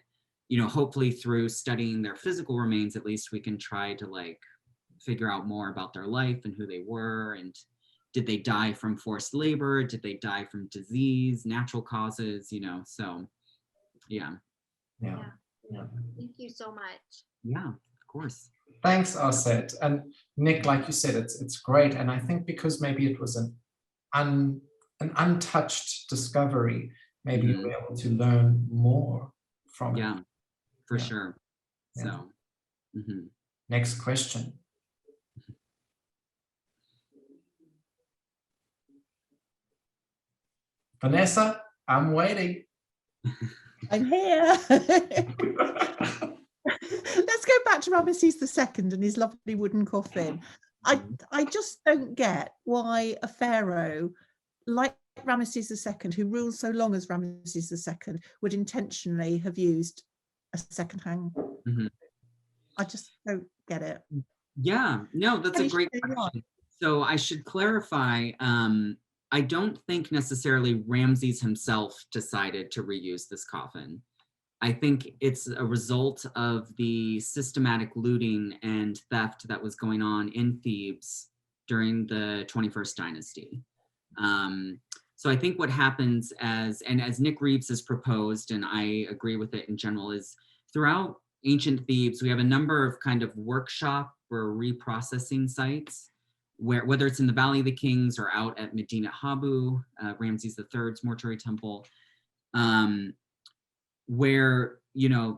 hopefully through studying their physical remains, at least we can try to like figure out more about their life and who they were, and did they die from forced labor? Did they die from disease, natural causes, so yeah. Thank you so much. Yeah, of course. Thanks, Arset. And Nick, like you said, it's great. And I think because maybe it was an untouched discovery, maybe you'll be able to learn more from it. Yeah, for sure. Yeah. So, Next question. Vanessa, I'm waiting. I'm here. Let's go back to Ramses II and his lovely wooden coffin. I just don't get why a pharaoh like Ramses II, who ruled so long as Ramses II, would intentionally have used a second-hand. I just don't get it. Yeah, no, that's a great question. So I should clarify, I don't think necessarily Ramses himself decided to reuse this coffin. I think it's a result of the systematic looting and theft that was going on in Thebes during the 21st dynasty. So I think what happens as Nick Reeves has proposed, and I agree with it in general, is throughout ancient Thebes, we have a number of kind of workshop or reprocessing sites, where whether it's in the Valley of the Kings or out at Medina Habu, Ramses III's mortuary temple, where,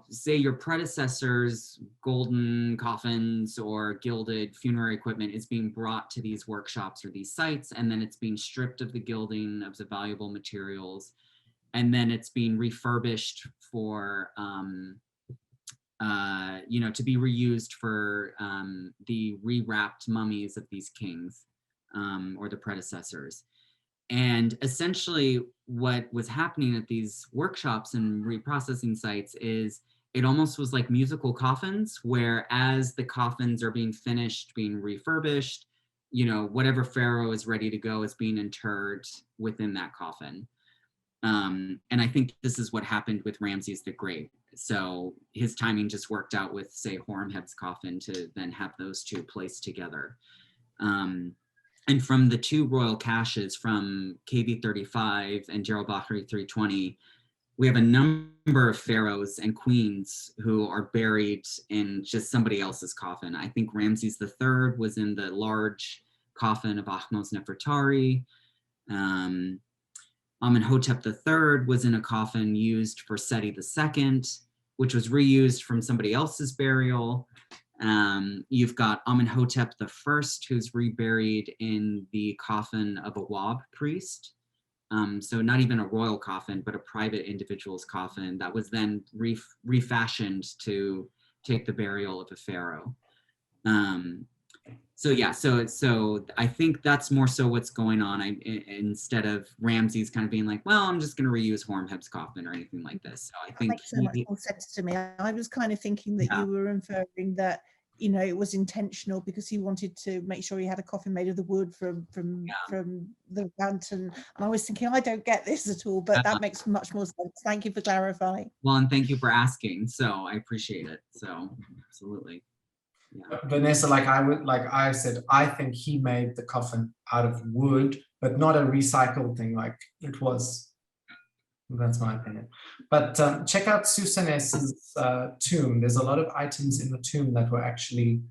say your predecessor's golden coffins or gilded funerary equipment is being brought to these workshops or these sites, and then it's being stripped of the gilding, of the valuable materials, and then it's being refurbished for, to be reused for the rewrapped mummies of these kings or the predecessors. And essentially what was happening at these workshops and reprocessing sites is it almost was like musical coffins, where as the coffins are being finished, being refurbished, you know, whatever pharaoh is ready to go is being interred within that coffin. And I think this is what happened with Ramses the Great. So his timing just worked out with, say, Horemheb's coffin to then have those two placed together. And from the two royal caches from KV 35 and Gerald Bahri 320, we have a number of pharaohs and queens who are buried in just somebody else's coffin. I think Ramses III was in the large coffin of Ahmose Nefertari. Amenhotep III was in a coffin used for Seti II, which was reused from somebody else's burial. You've got Amenhotep I, who's reburied in the coffin of a Wab priest. So not even a royal coffin, but a private individual's coffin that was then refashioned to take the burial of a pharaoh. So yeah, so I think that's more so what's going on. Instead of Ramses kind of being like, well, I'm just going to reuse Horemheb's coffin or anything like this. So I think that makes so much more sense to me. I was kind of thinking that you were inferring that, you know, it was intentional because he wanted to make sure he had a coffin made of the wood from the mountain. And I was thinking, I don't get this at all, but that makes much more sense. Thank you for clarifying. Well, and thank you for asking. So I appreciate it. So absolutely. Yeah. Vanessa, like I said, I think he made the coffin out of wood, but not a recycled thing. Like it was. That's my opinion. But check out Susanes's tomb. There's a lot of items in the tomb that were actually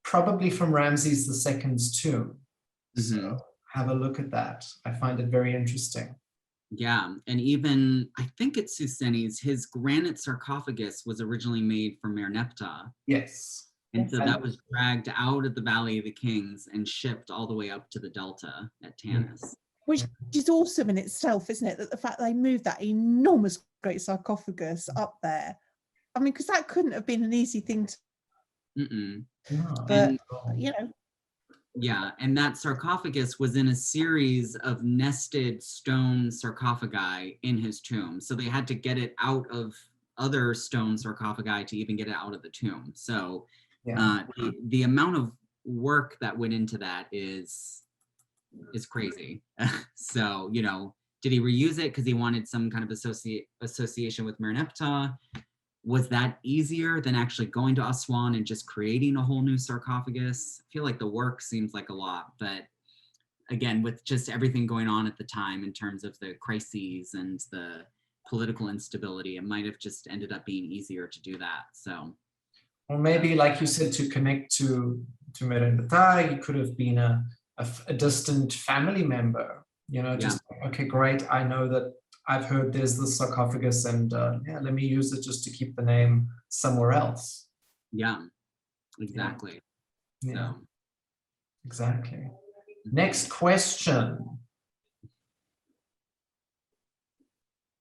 probably from Ramses II's tomb. So have a look at that. I find it very interesting. Yeah, and even I think it's Susanes, his granite sarcophagus was originally made from Merneptah. Yes. And so that was dragged out of the Valley of the Kings and shipped all the way up to the Delta at Tanis. Which is awesome in itself, isn't it? That the fact they moved that enormous great sarcophagus up there. I mean, because that couldn't have been an easy thing to but you know. Yeah, and that sarcophagus was in a series of nested stone sarcophagi in his tomb. So they had to get it out of other stone sarcophagi to even get it out of the tomb. So the amount of work that went into that is crazy. So, you know, did he reuse it because he wanted some kind of association with Merneptah? Was that easier than actually going to Aswan and just creating a whole new sarcophagus? I feel like the work seems like a lot, but again, with just everything going on at the time in terms of the crises and the political instability, it might have just ended up being easier to do that. So, or maybe, like you said, to connect to Merneptah, he could have been a distant family member. You know, just okay, great. I know that I've heard there's this sarcophagus, and let me use it just to keep the name somewhere else. Yeah, exactly. Yeah, so. Exactly. Next question.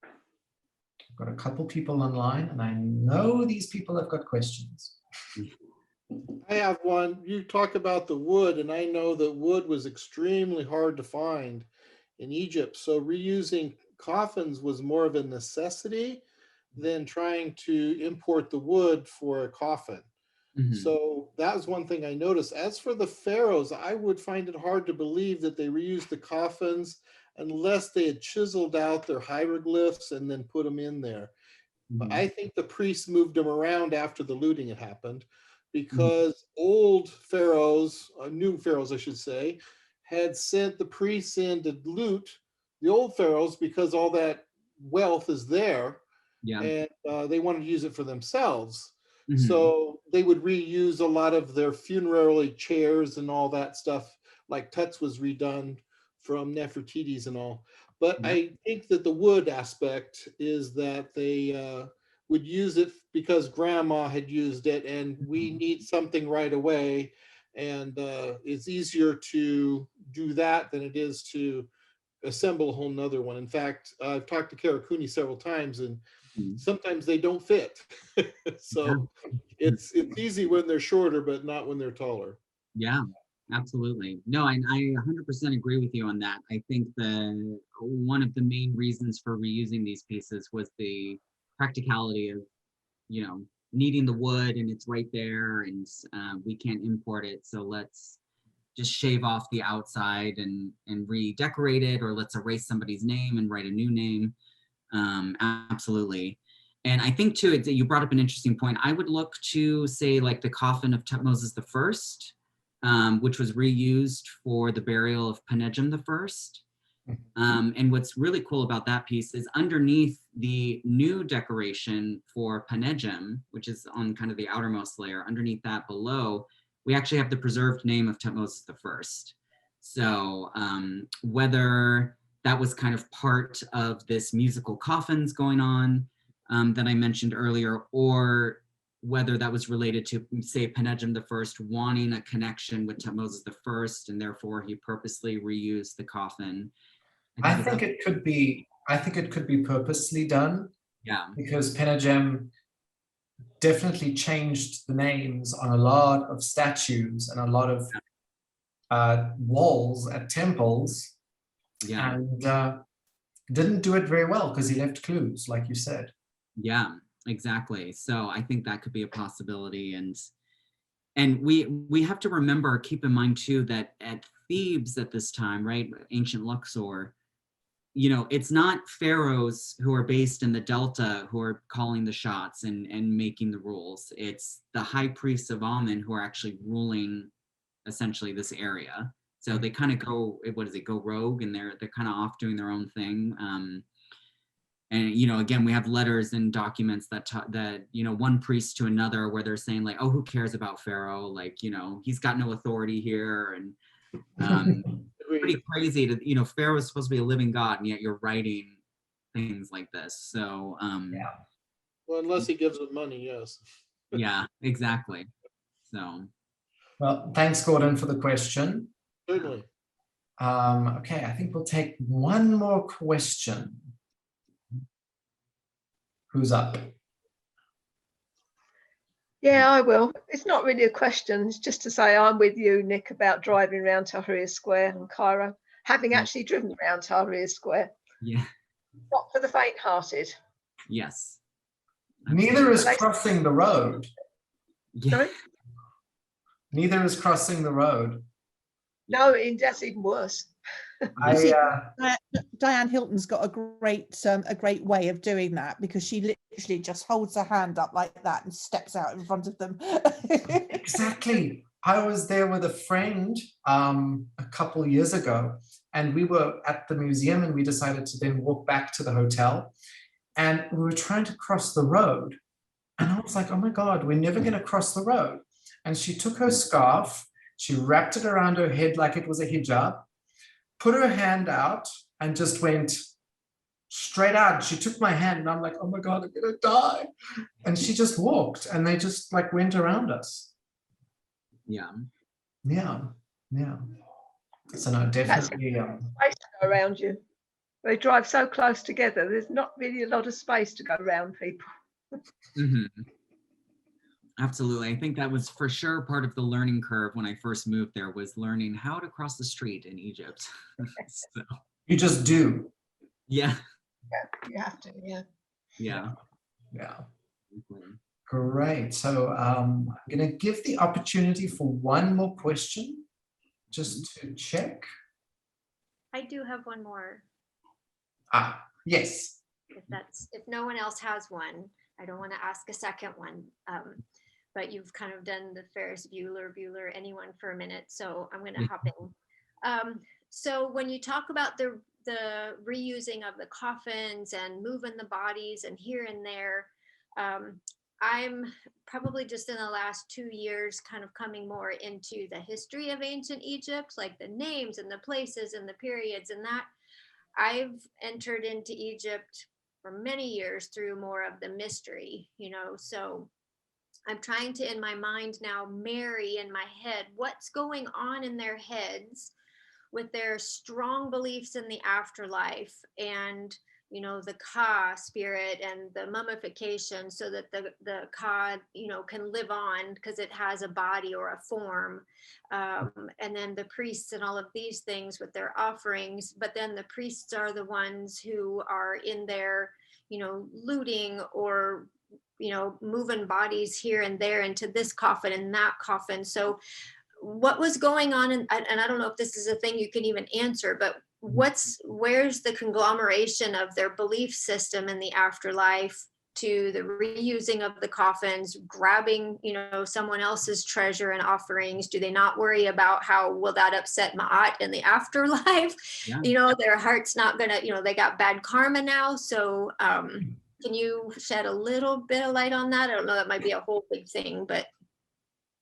I've got a couple people online, and I know these people have got questions. I have one. You talk about the wood, and I know that wood was extremely hard to find in Egypt. So reusing coffins was more of a necessity than trying to import the wood for a coffin. So that was one thing I noticed. As for the pharaohs, I would find it hard to believe that they reused the coffins unless they had chiseled out their hieroglyphs and then put them in there. But I think the priests moved them around after the looting had happened, because old pharaohs, new pharaohs I should say, had sent the priests in to loot the old pharaohs because all that wealth is there, and they wanted to use it for themselves. So they would reuse a lot of their funerary chairs and all that stuff, like Tut's was redone from Nefertiti's and all. But I think that the wood aspect is that they would use it because grandma had used it, and we need something right away. And it's easier to do that than it is to assemble a whole nother one. In fact, I've talked to Karakuni several times, and sometimes they don't fit. So it's easy when they're shorter, but not when they're taller. Yeah, Absolutely. No, I 100% agree with you on that. I think one of the main reasons for reusing these pieces was the practicality of, needing the wood and it's right there, and we can't import it. So let's just shave off the outside and redecorate it, or let's erase somebody's name and write a new name. Absolutely. And I think too, you brought up an interesting point. I would look to say like the coffin of Tutmosis I, which was reused for the burial of Panejjem I. And what's really cool about that piece is underneath the new decoration for Panejjem, which is on kind of the outermost layer, underneath that below, we actually have the preserved name of Tutmosis I. So whether that was kind of part of this musical coffins going on that I mentioned earlier, or whether that was related to, say, Panejjem I wanting a connection with Tutmosis I, and therefore he purposely reused the coffin. I think it could be purposely done. Yeah. Because Panejjem definitely changed the names on a lot of statues and a lot of walls at temples. Yeah. And didn't do it very well because he left clues, like you said. Yeah, exactly. So I think that could be a possibility. And we have to remember, keep in mind too, that at Thebes at this time, right, ancient Luxor, it's not pharaohs who are based in the Delta who are calling the shots and making the rules. It's the high priests of Amun who are actually ruling essentially this area. So they kind of go rogue, and they're kind of off doing their own thing. And again, we have letters and documents that one priest to another where they're saying like, oh, who cares about Pharaoh? Like, he's got no authority here. And pretty crazy to, Pharaoh is supposed to be a living God, and yet you're writing things like this. So yeah. Well, unless he gives them money, yes. Yeah, exactly. So well, thanks, Gordon, for the question. Certainly. Okay, I think we'll take one more question. Who's up? Yeah, I will. It's not really a question. It's just to say I'm with you, Nick, about driving around Tahrir Square in Cairo, having actually driven around Tahrir Square. Yeah. Not for the faint-hearted. Yes. Neither is crossing the road. Yeah. Sorry? Neither is crossing the road. No, that's even worse. Diane Hilton's got a great way of doing that, because she literally just holds her hand up like that and steps out in front of them. Exactly. I was there with a friend a couple years ago, and we were at the museum, and we decided to then walk back to the hotel, and we were trying to cross the road, and I was like, oh my God, we're never going to cross the road. And she took her scarf, she wrapped it around her head like it was a hijab, put her hand out, and just went straight out. She took my hand, and I'm like, oh my God, I'm gonna die. And she just walked, and they just like went around us. Yeah. Yeah. So no, definitely. Space to go around you. They drive so close together. There's not really a lot of space to go around people. Mm-hmm. Absolutely. I think that was for sure part of the learning curve when I first moved there, was learning how to cross the street in Egypt. So, You just do. yeah. Yeah, you have to, yeah. Yeah. Yeah. Great. So I'm going to give the opportunity for one more question, just to check. I do have one more. Yes. If no one else has one, I don't want to ask a second one. But you've kind of done the Ferris Bueller, anyone for a minute, so I'm going to hop in. So when you talk about the reusing of the coffins and moving the bodies and here and there, I'm probably just in the last 2 years kind of coming more into the history of ancient Egypt, like the names and the places and the periods, and that I've entered into Egypt for many years through more of the mystery, so I'm trying to, in my mind now, marry in my head what's going on in their heads with their strong beliefs in the afterlife and you know, the Ka spirit and the mummification so that the Ka, you know, can live on because it has a body or a form. And then the priests and all of these things with their offerings, but then the priests are the ones who are in there, you know, looting or, you know, moving bodies here and there into this coffin and that coffin. So what was going on, and I don't know if this is a thing you can even answer, but where's the conglomeration of their belief system in the afterlife to the reusing of the coffins, grabbing, you know, someone else's treasure and offerings? Do they not worry about how will that upset Ma'at in the afterlife? Yeah. You know, their heart's not gonna, you know, they got bad karma now. So can you shed a little bit of light on that? I don't know, that might be a whole big thing, but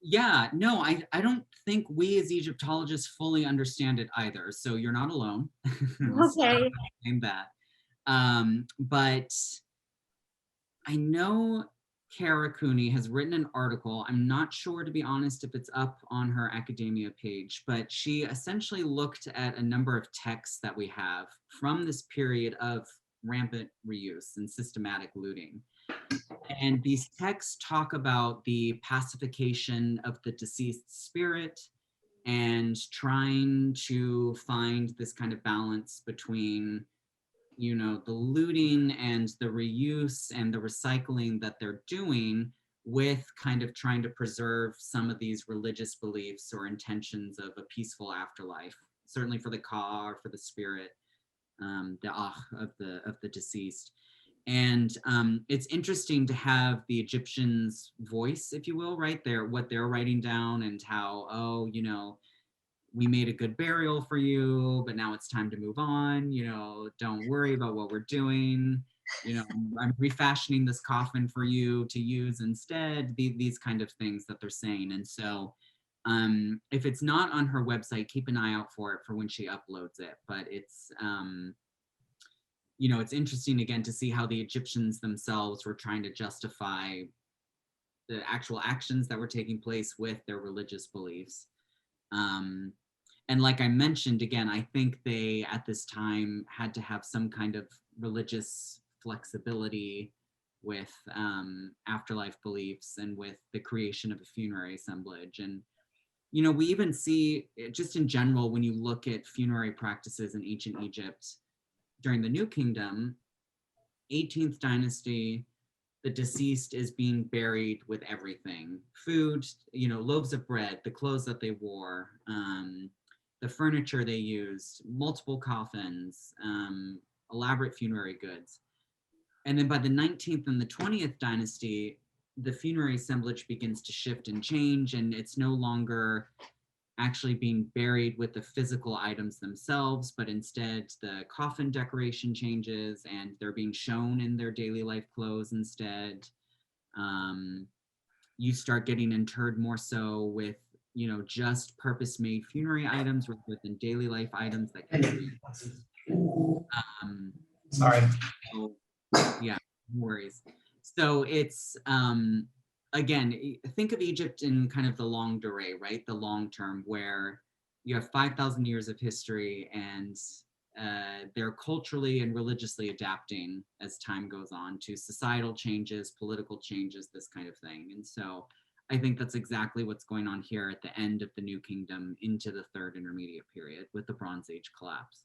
Yeah, no, I don't think we as Egyptologists fully understand it either. So you're not alone. okay. Saying that. But I know Kara Cooney has written an article. I'm not sure, to be honest, if it's up on her academia page, but she essentially looked at a number of texts that we have from this period of rampant reuse and systematic looting. And these texts talk about the pacification of the deceased spirit and trying to find this kind of balance between, you know, the looting and the reuse and the recycling that they're doing with kind of trying to preserve some of these religious beliefs or intentions of a peaceful afterlife, certainly for the Ka or for the spirit, the Ah of the deceased. And it's interesting to have the Egyptians' voice, if you will, right there, what they're writing down and how, oh, you know, we made a good burial for you, but now it's time to move on. You know, don't worry about what we're doing. You know, I'm refashioning this coffin for you to use instead. These kind of things that they're saying. And so if it's not on her website, keep an eye out for it for when she uploads it. But it's, you know, it's interesting again to see how the Egyptians themselves were trying to justify the actual actions that were taking place with their religious beliefs. And like I mentioned, again, I think they at this time had to have some kind of religious flexibility with afterlife beliefs and with the creation of a funerary assemblage. And, you know, we even see just in general, when you look at funerary practices in ancient Egypt, during the New Kingdom, 18th dynasty, the deceased is being buried with everything. Food, you know, loaves of bread, the clothes that they wore, the furniture they used, multiple coffins, elaborate funerary goods. And then by the 19th and the 20th dynasty, the funerary assemblage begins to shift and change, and it's no longer actually being buried with the physical items themselves, but instead the coffin decoration changes and they're being shown in their daily life clothes instead. You start getting interred more so with, you know, just purpose-made funerary items rather than daily life items that can be Sorry. so, yeah, no worries. So it's again, think of Egypt in kind of the longue durée, right? The long term, where you have 5,000 years of history and they're culturally and religiously adapting as time goes on to societal changes, political changes, this kind of thing. And so I think that's exactly what's going on here at the end of the New Kingdom into the Third Intermediate Period with the Bronze Age collapse.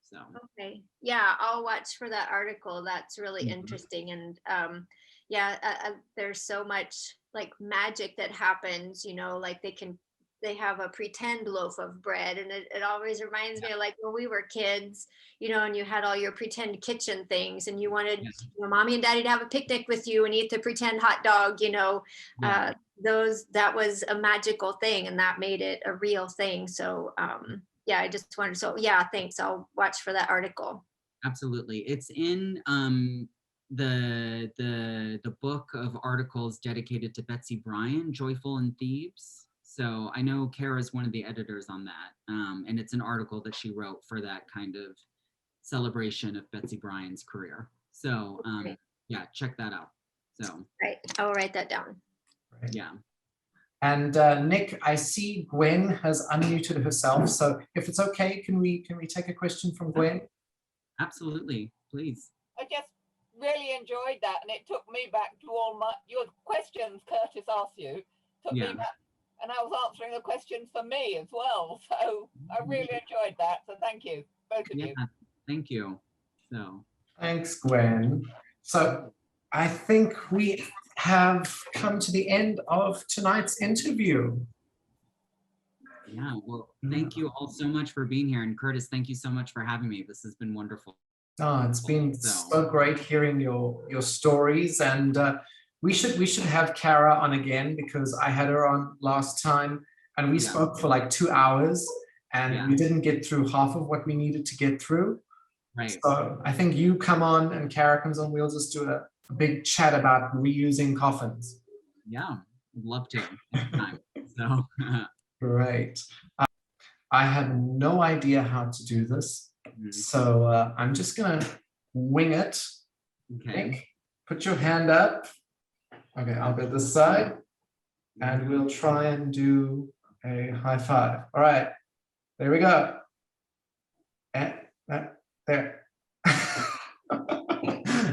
So okay, yeah, I'll watch for that article. That's really interesting. And yeah, there's so much like magic that happens, you know, like they have a pretend loaf of bread, and it always reminds me of like when we were kids, you know, and you had all your pretend kitchen things and you wanted your mommy and daddy to have a picnic with you and eat the pretend hot dog, you know. That was a magical thing and that made it a real thing. So yeah, I just wanted, so yeah, thanks. I'll watch for that article. Absolutely. It's in the book of articles dedicated to Betsy Bryan, Joyful in Thebes. So I know Kara's one of the editors on that. And it's an article that she wrote for that kind of celebration of Betsy Bryan's career. So yeah, check that out. So right, I'll write that down. Right. Yeah. And Nick, I see Gwen has unmuted herself. So if it's okay, can we take a question from Gwen? Absolutely. please. I just really enjoyed that, and it took me back to all your questions Curtis asked you. Took me back, and I was answering the questions for me as well. So I really enjoyed that. So thank you, both of you. Thank you. So thanks, Gwen. So I think we have come to the end of tonight's interview. Yeah, well, thank you all so much for being here. And Curtis, thank you so much for having me. This has been wonderful. Oh, it's been so great hearing your stories, and we should have Kara on again, because I had her on last time and we spoke for like 2 hours and we didn't get through half of what we needed to get through. Right. So I think you come on and Kara comes on. We'll just do a big chat about reusing coffins. Yeah, I'd love to. Anytime. So great. I have no idea how to do this. So I'm just gonna wing it. Okay. Nick, put your hand up. Okay, I'll go this side and we'll try and do a high five. All right, there we go. And there.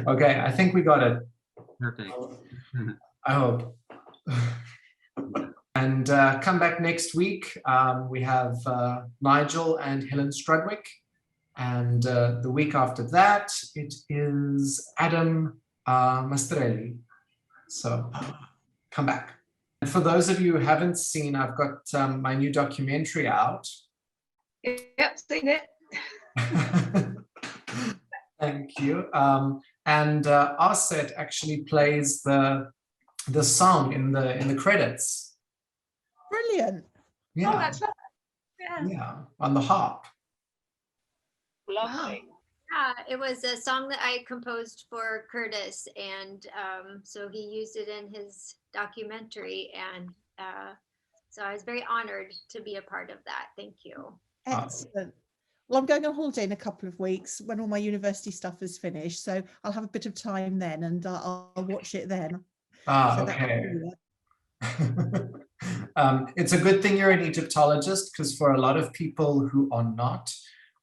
Okay, I think we got it. Perfect. I hope. And come back next week. We have Nigel and Helen Strudwick. And the week after that, it is Adam Mastrelli. So come back. And for those of you who haven't seen, I've got my new documentary out. Yep, seen it. Thank you. And Arset actually plays the song in the credits. Brilliant. Yeah. Oh, that's lovely. Yeah. Yeah, on the harp. Lovely. Yeah, it was a song that I composed for Curtis, and so he used it in his documentary, and so I was very honored to be a part of that. Thank you. Excellent. Well, I'm going on holiday in a couple of weeks when all my university stuff is finished, so I'll have a bit of time then, and I'll watch it then. So Okay. It's a good thing you're an Egyptologist, because for a lot of people who are not,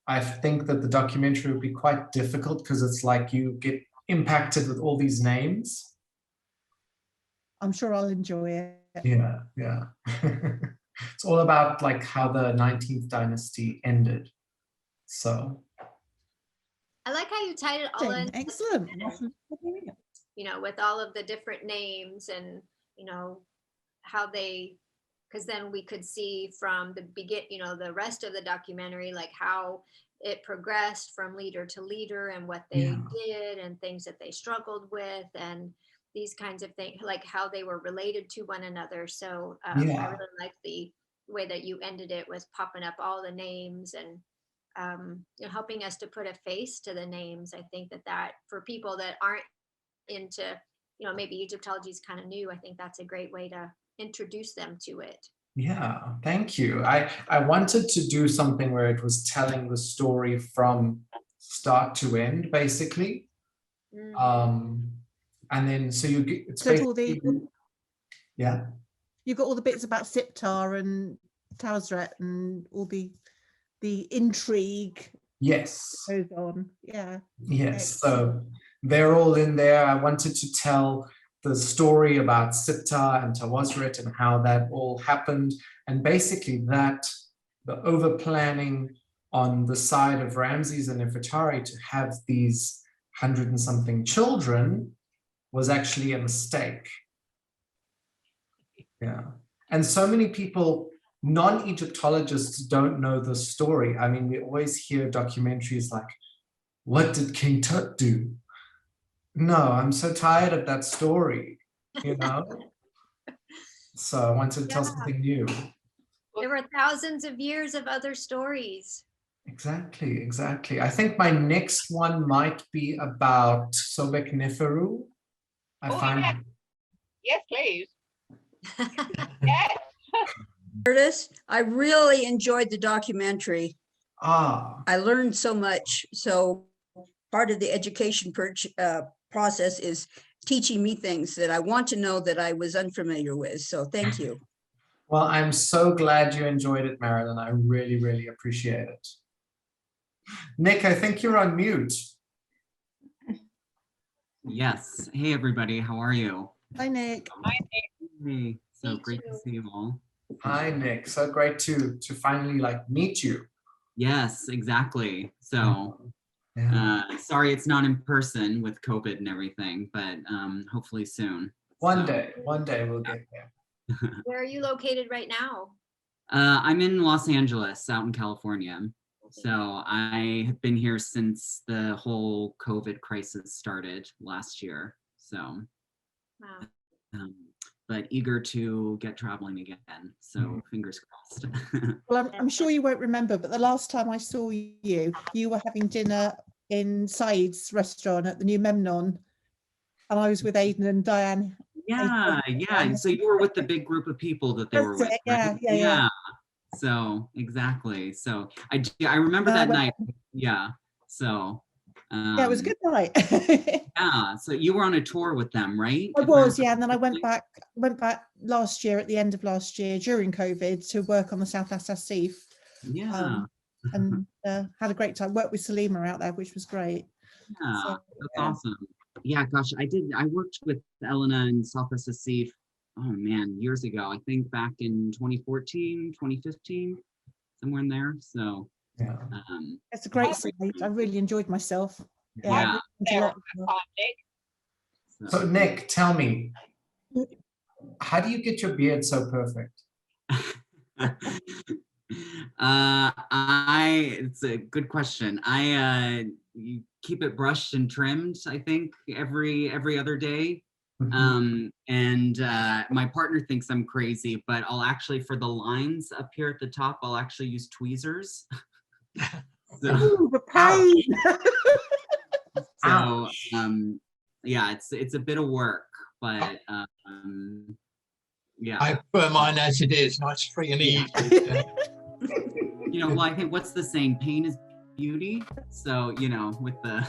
I think that the documentary would be quite difficult, because it's like you get impacted with all these names. I'm sure I'll enjoy it. Yeah, yeah. It's all about like how the 19th dynasty ended. So I like how you tied it all in. Excellent. You know, with all of the different names, and you know how they, because then we could see from the the rest of the documentary, like how it progressed from leader to leader, and what they did, and things that they struggled with, and these kinds of things, like how they were related to one another. So I really like the way that you ended it with popping up all the names, and helping us to put a face to the names. I think that for people that aren't into, maybe Egyptology is kind of new, I think that's a great way to introduce them to it. yeah, thank you. I wanted to do something where it was telling the story from start to end, basically. And then so you get it's basically, yeah. You've got all the bits about Siptar and Tawsret and all the intrigue. Yes. Goes on. Yeah. Yes. So they're all in there. I wanted to tell the story about Siptar and Tawasret and how that all happened. And basically the over planning on the side of Ramses and Nefertari to have these 100 and something children was actually a mistake. Yeah. And so many people, non-Egyptologists, don't know the story. I mean, we always hear documentaries like, what did King Tut do? No, I'm so tired of that story, So I wanted to tell something new. There were thousands of years of other stories. Exactly, exactly. I think my next one might be about Sobek Neferu. Yes, please. Yes. Curtis, I really enjoyed the documentary. I learned so much. So part of the education process is teaching me things that I want to know that I was unfamiliar with. So thank you. Well, I'm so glad you enjoyed it, Marilyn. I really, really appreciate it. Nick, I think you're on mute. Yes. Hey, everybody. How are you? Hi, Nick. Hey. So Me great to too. see you all. Hi, Nick. So great to finally meet you. Yes, exactly. So sorry it's not in person with COVID and everything, but hopefully soon. One So, day we'll get there. Where are you located right now? I'm in Los Angeles, out in California. So I have been here since the whole COVID crisis started last year. So, Wow. but eager to get traveling again. So fingers crossed. Well, I'm sure you won't remember, but the last time I saw you, you were having dinner in Said's restaurant at the New Memnon, and I was with Aidan and Diane. Yeah. So you were with the big group of people that they were That's with, it, yeah, right? yeah. So exactly. So I remember that night. Yeah. So Yeah, it was a good night. yeah. So you were on a tour with them, right? I was, yeah, and then I went back last year, at the end of last year during COVID, to work on the South Assassif. Yeah. And had a great time. Worked with Salima out there, which was great. Yeah, So, that's yeah. awesome. Yeah, gosh, I worked with Elena and South Assassif, oh man, years ago. I think back in 2014, 2015, somewhere in there. So Yeah. It's a great site. I really enjoyed myself. Yeah. I So Nick, tell me, how do you get your beard so perfect? It's a good question. You keep it brushed and trimmed, I think, every other day. And my partner thinks I'm crazy, but I'll actually, for the lines up here at the top, I'll actually use tweezers. So, Ooh, the pain. so yeah, it's a bit of work, but yeah. I prefer mine as it is, nice, free and easy. You know, well, I think what's the saying? Pain is beauty. So, you know, with the